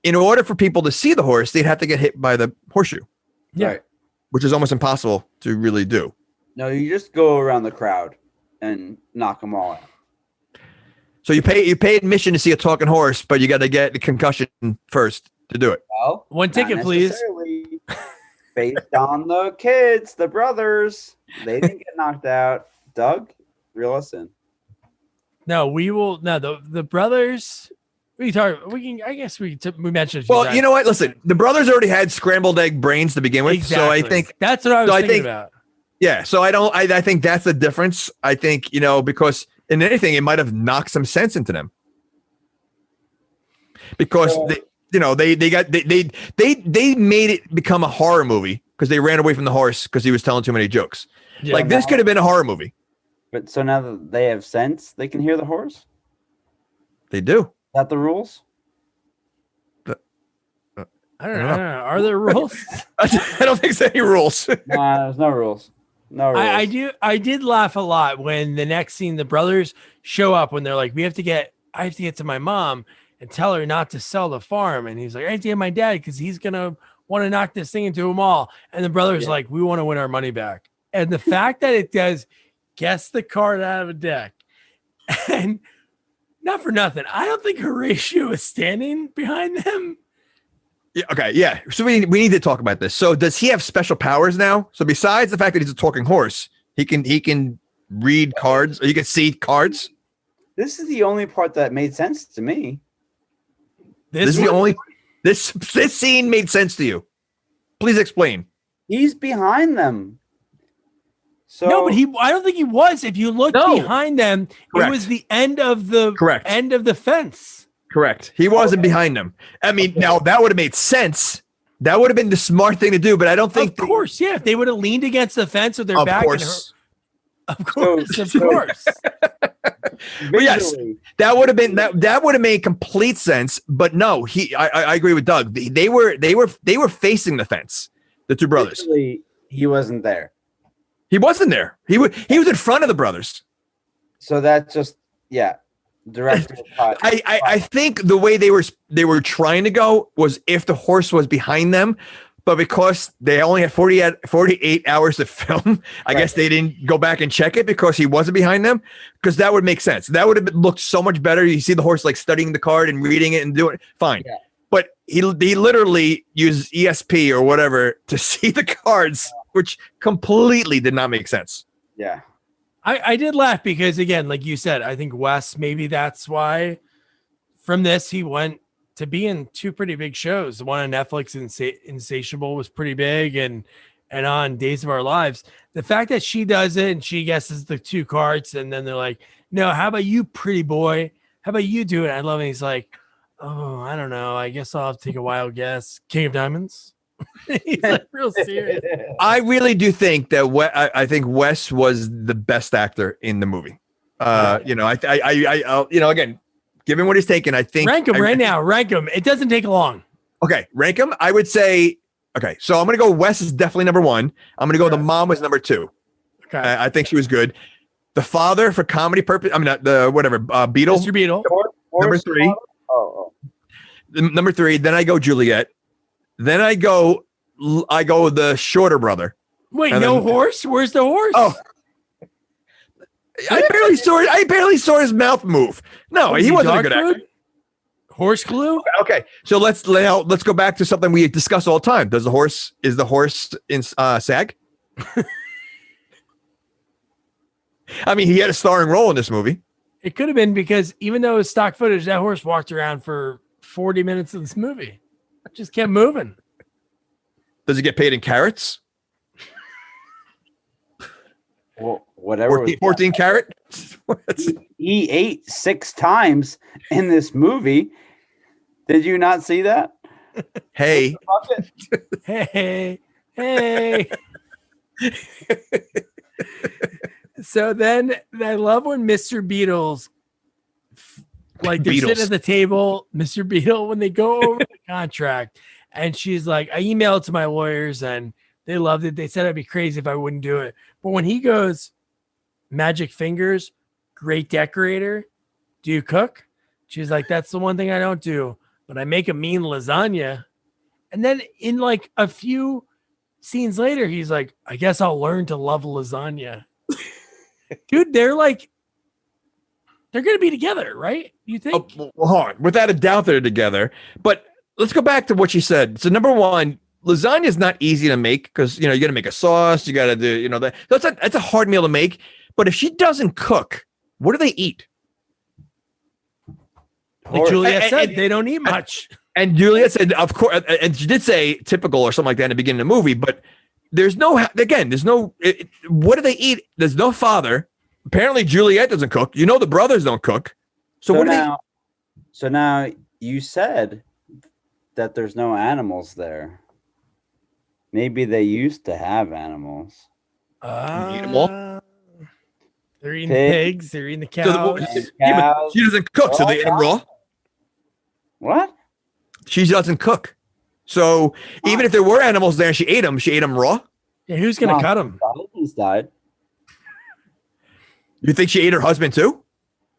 in order for people to see the horse, they'd have to get hit by the horseshoe. Yeah. Right. Which is almost impossible to really do. No, you just go around the crowd and knock them all out. So you pay admission to see a talking horse, but you got to get the concussion first to do it. Well, one ticket, please. Based on the kids, the brothers, they didn't get knocked out. Doug, reel us in. No, we will. No, the brothers We talk. We can. I guess we mentioned. A few Well, times. you know what? Listen, the brothers already had scrambled egg brains to begin with, so I think that's what I was thinking about. Yeah, so I think that's the difference. I think because in anything, it might have knocked some sense into them because they made it become a horror movie because they ran away from the horse because he was telling too many jokes. Yeah, like this could have been a horror movie. But so now that they have sense, they can hear the horse. They do. Is that the rules? I don't know. Are there rules? I don't think there's any rules. Nah, there's no rules. No rules. I did laugh a lot when the next scene the brothers show up when they're like, I have to get to my mom and tell her not to sell the farm. And he's like, I have to get my dad because he's gonna want to knock this thing into them all. And the brother's like, we want to win our money back. And the fact that it does guess the card out of a deck, and not for nothing, I don't think Horatio is standing behind them. Yeah, okay, yeah. So we need to talk about this. So does he have special powers now? So besides the fact that he's a talking horse, he can read cards, or you can see cards. This is the only part that made sense to me. This is the only this scene made sense to you. Please explain. He's behind them. So no, but I don't think he was. If you look behind them, Correct. It was the end of the end of the fence. Correct. He wasn't behind them. I mean, now that would have made sense. That would have been the smart thing to do, but I don't think. Of course, yeah. If they would have leaned against the fence with their back, of course, of course. Well, yes, that would have been that would have made complete sense. But no, I agree with Doug. They were facing the fence. The two brothers. Literally, he wasn't there. He wasn't there. He was in front of the brothers. So that's just director. I think the way they were trying to go was if the horse was behind them, but because they only had 48 hours to film, I guess they didn't go back and check it because he wasn't behind them, because that would make sense. That would have looked so much better. You see the horse like studying the card and reading it and doing it. Fine. Yeah. But he literally used ESP or whatever to see the cards, which completely did not make sense. Yeah. I did laugh because, again, like you said, I think Wes, maybe that's why from this he went to be in two pretty big shows. The one on Netflix, Insatiable, was pretty big, and on Days of Our Lives. The fact that she does it and she guesses the two cards, and then they're like, no, how about you, pretty boy? How about you do it? I love it. He's like, oh, I don't know. I guess I'll have to take a wild guess. King of Diamonds. He's like real serious. I really do think that I think Wes was the best actor in the movie. I again, given what he's taken, I think rank him right now. Rank him. It doesn't take long. Okay, rank him. I would say okay. So I'm gonna go. Wes is definitely number one. I'm gonna go. The mom was number two. Okay, I think she was good. The father for comedy purpose. I mean, not the whatever. Beetle. Mr. Beedle. Number three. Number three. Then I go Juliet. Then I go the shorter brother. Wait, no horse? Where's the horse? Oh, I barely saw his mouth move. No, he wasn't a good actor. Horse glue? Okay, so let's go back to something we discuss all the time. Is the horse in SAG? I mean, he had a starring role in this movie. It could have been because even though it's stock footage, that horse walked around for 40 minutes of this movie. Just kept moving. Does he get paid in carrots? Well, whatever. 14 carat? He ate 6 times in this movie. Did you not see that? Hey. Hey. So then I love when Mr. Beedle's like they're sitting at the table, Mr. Beedle, when they go over the contract, and she's like, I emailed to my lawyers and they loved it. They said I'd be crazy if I wouldn't do it. But when he goes, magic fingers, great decorator, do you cook? She's like, that's the one thing I don't do, but I make a mean lasagna. And then in like a few scenes later, he's like, I guess I'll learn to love lasagna. Dude, they're going to be together, right? You think? Oh, well, hold on. Without a doubt, they're together. But let's go back to what she said. So number one, lasagna is not easy to make because, you got to make a sauce. You got to do, that's a hard meal to make. But if she doesn't cook, what do they eat? Like Juliet And- said, and- they don't eat much. And Juliet said, of course, and she did say typical or something like that in the beginning of the movie, but there's no, what do they eat? There's no father. Apparently Juliet doesn't cook. The brothers don't cook. So what do they? So now you said that there's no animals there. Maybe they used to have animals. Eat 'em all? They're eating Pig. pigs. They're eating the So cows. but Cows. she doesn't cook, so they eat them raw. What? She doesn't cook. So even if there were animals there and she ate them raw. Yeah, who's going to cut them? He's died. You think she ate her husband too?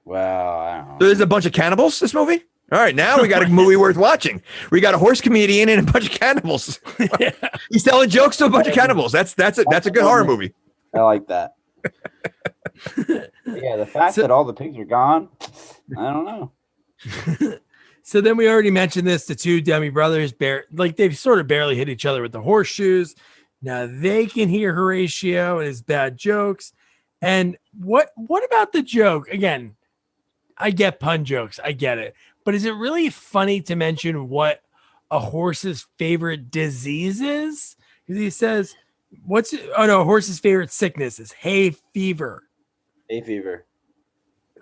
Well, I don't know. So there's a bunch of cannibals, this movie? All right, now we got a movie worth watching. We got a horse comedian and a bunch of cannibals. Yeah. He's telling jokes to a bunch of cannibals. That's a good horror movie. I like that. Yeah, the fact that all the pigs are gone, I don't know. So then we already mentioned this. The two Demi brothers, they've sort of barely hit each other with the horseshoes. Now they can hear Horatio and his bad jokes. And what about the joke? Again, I get pun jokes. I get it. But is it really funny to mention what a horse's favorite disease is? Because he says, a horse's favorite sickness is hay fever. Hay fever.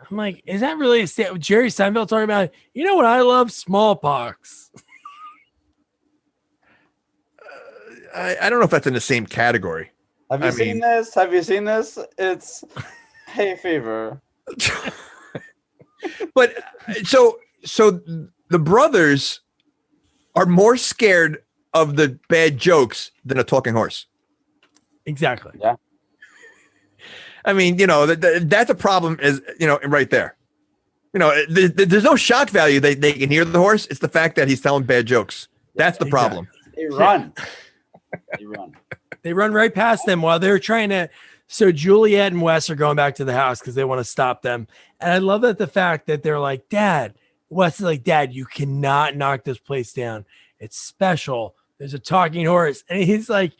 I'm like, is that really Jerry Seinfeld talking about, what I love? Smallpox. I don't know if that's in the same category. Have you seen this? Have you seen this? It's hay fever. But so the brothers are more scared of the bad jokes than a talking horse. Exactly. Yeah. I mean, that's a problem is, right there. There's no shock value. They can hear the horse. It's the fact that he's telling bad jokes. That's the problem. They run. They run. They run right past them while they're trying to. So Juliet and Wes are going back to the house because they want to stop them. And I love that the fact that they're like, Dad, Wes is like, Dad, you cannot knock this place down. It's special. There's a talking horse. And he's like,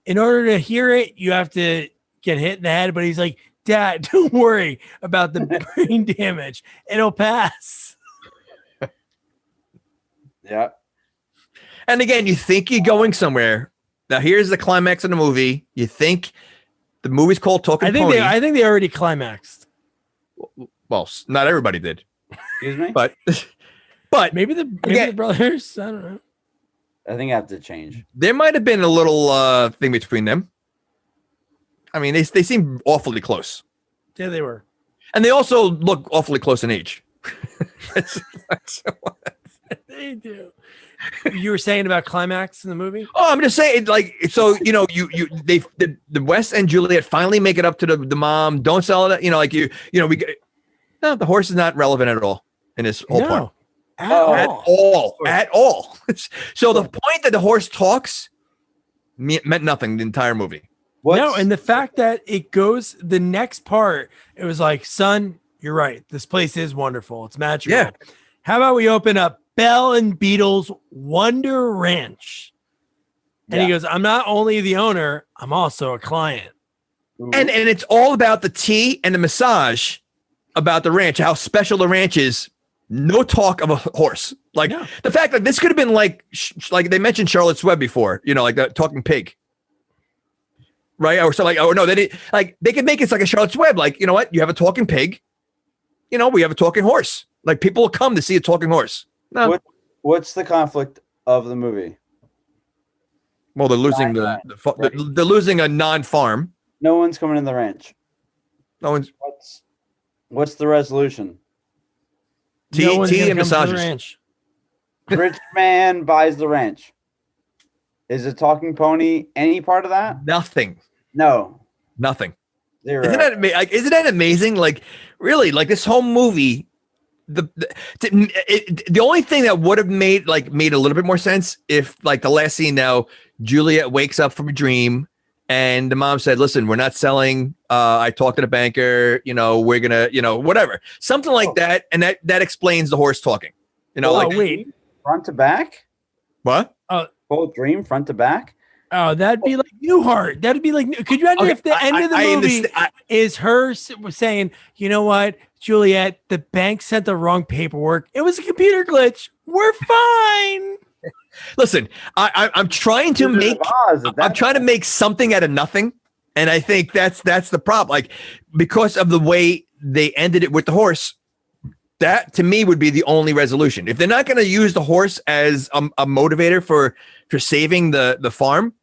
in order to hear it, you have to get hit in the head. But he's like, Dad, don't worry about the brain damage. It'll pass. Yeah. And again, you think you're going somewhere. Now, here's the climax of the movie. You think the movie's called Talking Pony. I think they already climaxed. Well, not everybody did. Excuse me? But Maybe the brothers. I don't know. I think I have to change. There might have been a little thing between them. I mean, they seem awfully close. Yeah, they were. And they also look awfully close in age. They do. You were saying about climax in the movie? Oh, I'm just saying, the Wes and Juliet finally make it up to the mom. Don't sell it. The horse is not relevant at all in this whole part. At all. So the point that the horse talks meant nothing the entire movie. And the fact that it goes the next part, it was like, son, you're right. This place is wonderful. It's magical. Yeah. How about we open up Belle and Beetle's Wonder Ranch? And he goes, I'm not only the owner, I'm also a client. And it's all about the tea and the massage about the ranch, how special the ranch is. No talk of a horse. The fact that this could have been like they mentioned Charlotte's Web before, like the talking pig. Right? Or so they could make it like a Charlotte's Web. Like, you know what? You have a talking pig. We have a talking horse. Like, people will come to see a talking horse. No. What's the conflict of the movie? Well, they're losing they're losing a non-farm. No one's coming in the ranch. No one's. What's the resolution? Tea and massages. Rich man buys the ranch. Is a talking pony any part of that? Nothing. No. Nothing. Zero. Isn't that amazing? Like, really, like this whole movie. The only thing that would have made a little bit more sense if, like, the last scene now, Juliet wakes up from a dream and the mom said, listen, we're not selling. I talked to the banker, we're gonna, whatever, something like that. And that explains the horse talking, wait, front to back. What? Whole dream front to back. Oh, that'd be like Newhart. That'd be like, could you imagine if the end of the movie is her saying, you know what, Juliet, the bank sent the wrong paperwork. It was a computer glitch. We're fine. Listen, I'm trying to make something out of nothing. And I think that's the problem. Like, because of the way they ended it with the horse, that to me would be the only resolution. If they're not going to use the horse as a motivator for saving the farm,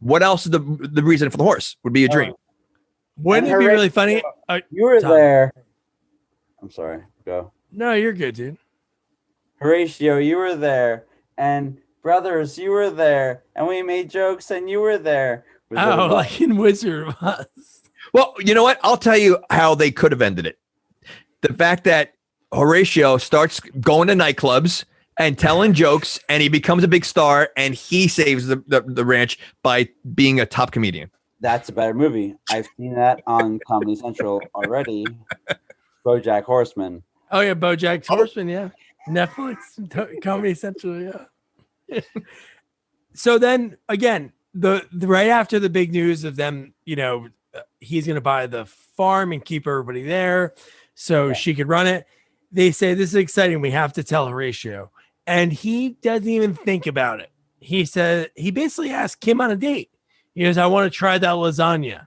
what else is the reason for the horse? Would be a dream. Wouldn't it be really funny? You were there. I'm sorry. Go. No, you're good, dude. Horatio, you were there. And brothers, you were there. And we made jokes and you were there. Oh, like in Wizard of Oz. Well, you know what? I'll tell you how they could have ended it. The fact that Horatio starts going to nightclubs and telling jokes, and he becomes a big star, and he saves the ranch by being a top comedian. That's a better movie. I've seen that on Comedy Central already. BoJack Horseman. Oh yeah, BoJack Horseman. Yeah, Netflix, Comedy Central. Yeah. So then again, the right after the big news of them, he's going to buy the farm and keep everybody there, so she could run it. They say, this is exciting. We have to tell Horatio. And he doesn't even think about it. He said, he basically asked Kim on a date. He goes, I want to try that lasagna.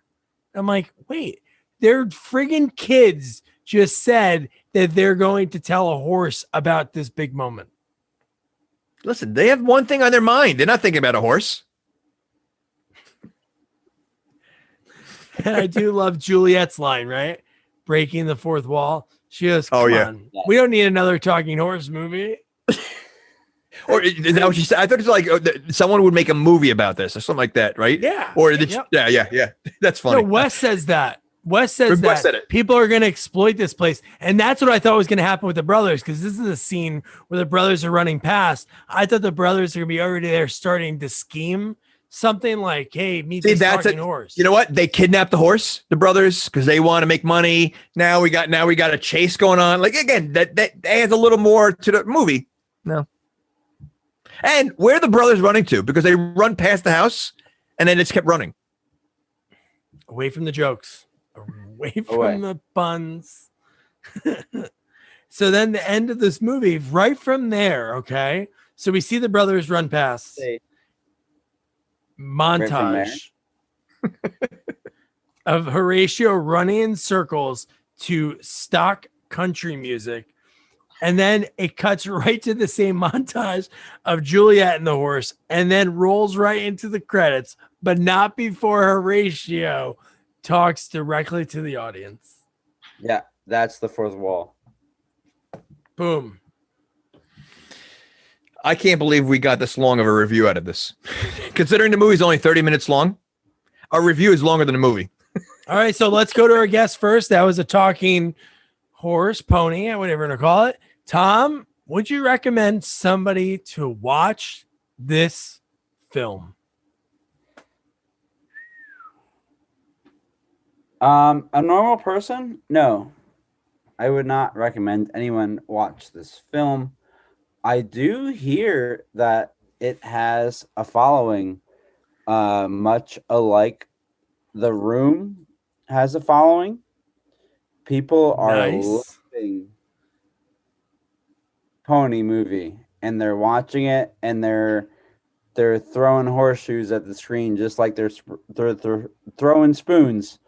I'm like, wait, their friggin' kids just said that they're going to tell a horse about this big moment. Listen, they have one thing on their mind. They're not thinking about a horse. And I do love Juliet's line, right? Breaking the fourth wall. She goes, come on. We don't need another talking horse movie. Or is that what she said? I thought it was like someone would make a movie about this or something like that, right? Yeah. Or yeah. That's funny. No, Wes says that. Wes said it. People are going to exploit this place. And that's what I thought was going to happen with the brothers, because this is a scene where the brothers are running past. I thought the brothers are going to be already there starting to scheme something like, hey, meet this talking horse. You know what? They kidnapped the horse, the brothers, because they want to make money. Now we got a chase going on. Like, again, that adds a little more to the movie. No. And where are the brothers running to? Because they run past the house and then it's kept running. Away from the jokes. Away from the puns. So then the end of this movie, right from there, okay? So we see the brothers run past. Montage of Horatio running in circles to stock country music. And then it cuts right to the same montage of Juliet and the horse, and then rolls right into the credits, but not before Horatio talks directly to the audience. Yeah, that's the fourth wall. Boom. I can't believe we got this long of a review out of this. Considering the movie's only 30 minutes long, our review is longer than the movie. All right, so let's go to our guest first. That was a talking horse, pony, whatever you want to call it. Tom, would you recommend somebody to watch this film? A normal person? No. I would not recommend anyone watch this film. I do hear that it has a following, much alike The Room has a following. People are loving Pony movie, and they're watching it, and they're throwing horseshoes at the screen, just like they're throwing spoons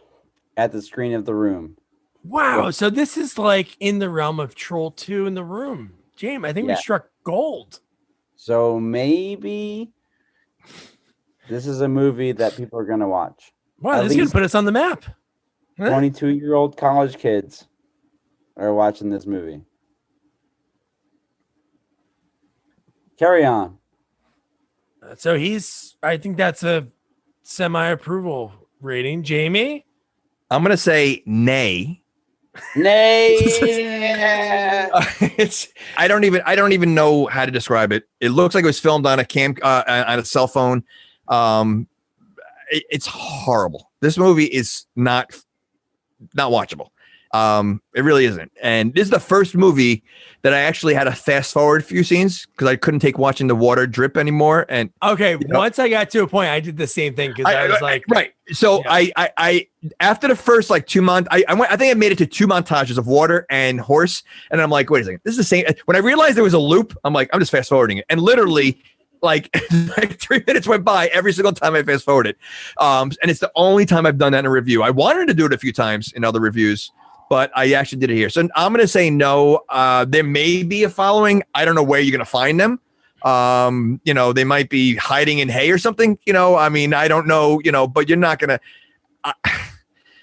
at the screen of The Room. Wow! So this is like in the realm of Troll 2 in The Room. James, I think we struck gold. So maybe this is a movie that people are going to watch. Wow, this is going to put us on the map. 22-year-old college kids are watching this movie. Carry on. So I think that's a semi-approval rating. Jamie? I'm going to say nay. Nay. I don't even know how to describe it. It looks like it was filmed on a cell phone. It's horrible. This movie is not watchable. It really isn't. And this is the first movie that I actually had to fast forward a few scenes because I couldn't take watching the water drip anymore. And okay, once I got to a point, I did the same thing because I was like, right. So I after the first like 2 months, I think I made it to 2 montages of water and horse, and I'm like, wait a second, this is the same. When I realized there was a loop, I'm like, I'm just fast forwarding it, and literally. Like 3 minutes went by every single time I fast forwarded. And it's the only time I've done that in a review. I wanted to do it a few times in other reviews, but I actually did it here. So I'm going to say no. There may be a following. I don't know where you're going to find them. They might be hiding in hay or something, I mean, I don't know, but you're not going to,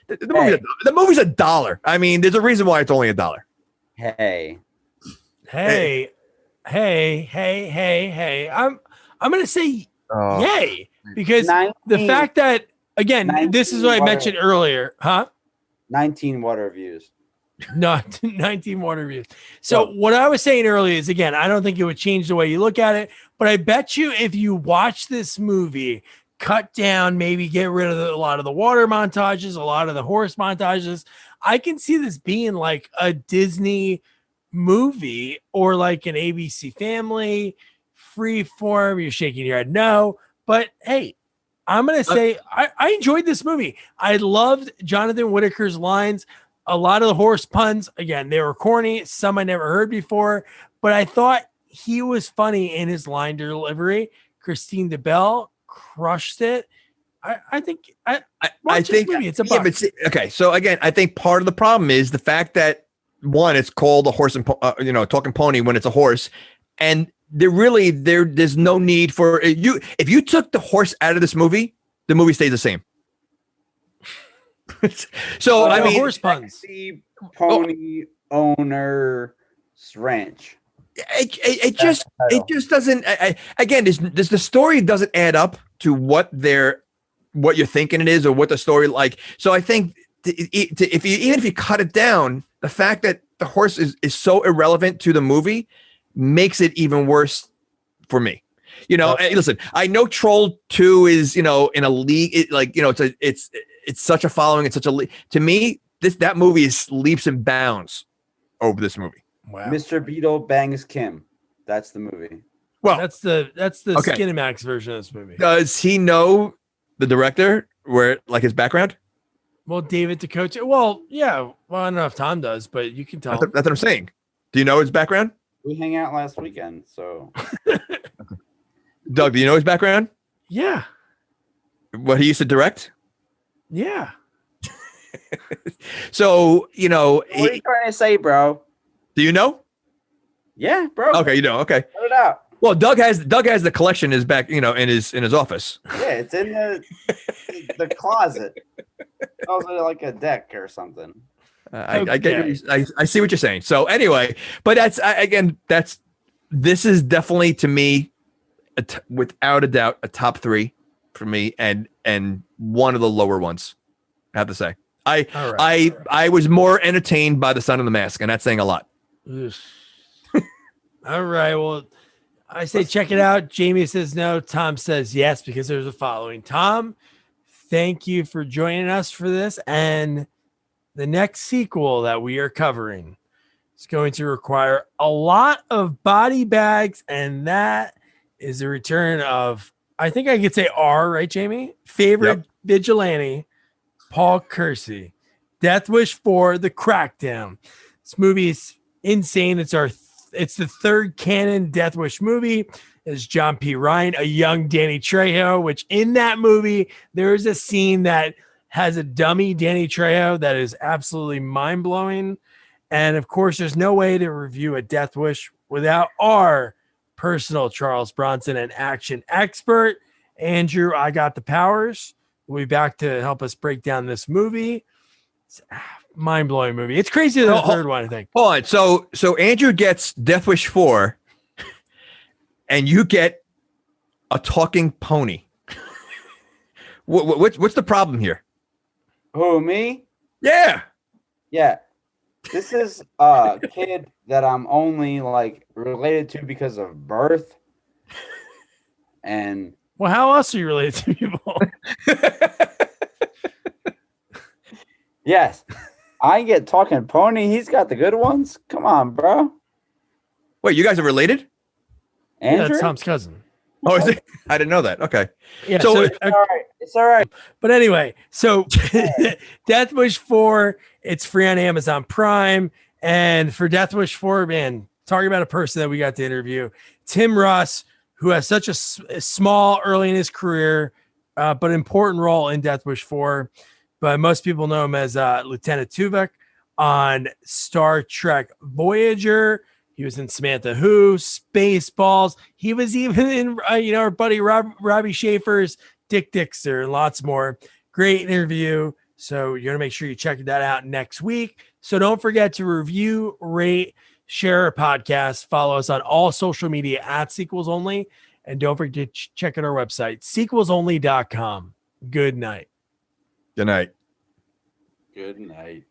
the movie's $1. I mean, there's a reason why it's only $1. Hey. I'm going to say yay, because the fact that, again, this is what I mentioned earlier, huh? 19 water views. No, 19 water views. So what I was saying earlier is, again, I don't think it would change the way you look at it, but I bet you if you watch this movie, cut down, maybe get rid of a lot of the water montages, a lot of the horse montages, I can see this being like a Disney movie or like an ABC Family Freeform. You're shaking your head no, but hey, I'm gonna say I enjoyed this movie. I loved Jonathan Whittaker's lines. A lot of the horse puns, again, they were corny, some I never heard before, but I thought he was funny in his line delivery. Kristine Debell crushed it. I think it's a buck. But see, okay, so again, I think part of the problem is the fact that one, it's called a horse and talking pony when it's a horse, and there's no need for you. If you took the horse out of this movie, the movie stays the same. So I mean, horse puns. The pony owner's ranch. It just doesn't. Again, the story doesn't add up to what you're thinking it is or what the story like. So I think if you cut it down, the fact that the horse is so irrelevant to the movie makes it even worse for me. Listen, I know Troll 2 is, in a league, it's such a following. It's such a league. To me, that movie is leaps and bounds over this movie. Wow. Mr. Beedle bangs Kim. That's the movie. Well, that's the Skinemax version of this movie. Does he know the director, his background? Well, David Duchovny. Well, yeah. Well, I don't know if Tom does, but you can tell. That's what I'm saying. Do you know his background? We hang out last weekend, so. Doug, do you know his background? Yeah. What he used to direct? Yeah. So, what are you trying to say, bro? Do you know? Yeah, bro. Okay, you know. Okay. Put it out. Well, Doug has the collection in his back, in his office. Yeah, it's in the closet. Also, like a deck or something. I see what you're saying. So anyway, but this is definitely to me, without a doubt, a top 3 for me, and one of the lower ones. I have to say, I was more entertained by The Son of the Mask, and that's saying a lot. All right. Well, I say check it out. Jamie says no. Tom says yes because there's a following. Tom, thank you for joining us for this. And the next sequel that we are covering is going to require a lot of body bags, and that is the return of, I think I could say R, right, Jamie? Favorite vigilante, Paul Kersey. Death Wish 4, The Crackdown. This movie is insane. It's the third canon Death Wish movie. It's John P. Ryan, a young Danny Trejo, which in that movie, there is a scene that has a dummy Danny Trejo that is absolutely mind-blowing. And of course, there's no way to review a Death Wish without our personal Charles Bronson and action expert, Andrew I Got the Powers. We'll be back to help us break down this movie. It's a mind-blowing movie. It's crazy than the third one, I think. Hold on. So Andrew gets Death Wish 4, and you get a talking pony. What's the problem here? Who, me? Yeah. Yeah. This is a kid that I'm only related to because of birth. And well, how else are you related to people? yes. I get Talking Pony. He's got the good ones. Come on, bro. Wait, you guys are related? Yeah, Andrew? that's Tom's cousin. Oh, is it? I didn't know that. Okay. Yeah, So- It's all right. It's all right. but anyway, so Death Wish 4, it's free on Amazon Prime. And for Death Wish 4, man, talking about a person that we got to interview, Tim Russ, who has such a small early in his career, but important role in Death Wish 4. But most people know him as Lieutenant Tuvok on Star Trek Voyager. He was in Samantha Who, Spaceballs. He was even in, our buddy Robbie Schaefer's Dick Dixter and lots more. Great interview. So you're going to make sure you check that out next week. So don't forget to review, rate, share our podcast. Follow us on all social media at Sequels Only. And don't forget to check out our website, sequelsonly.com. Good night. Good night. Good night.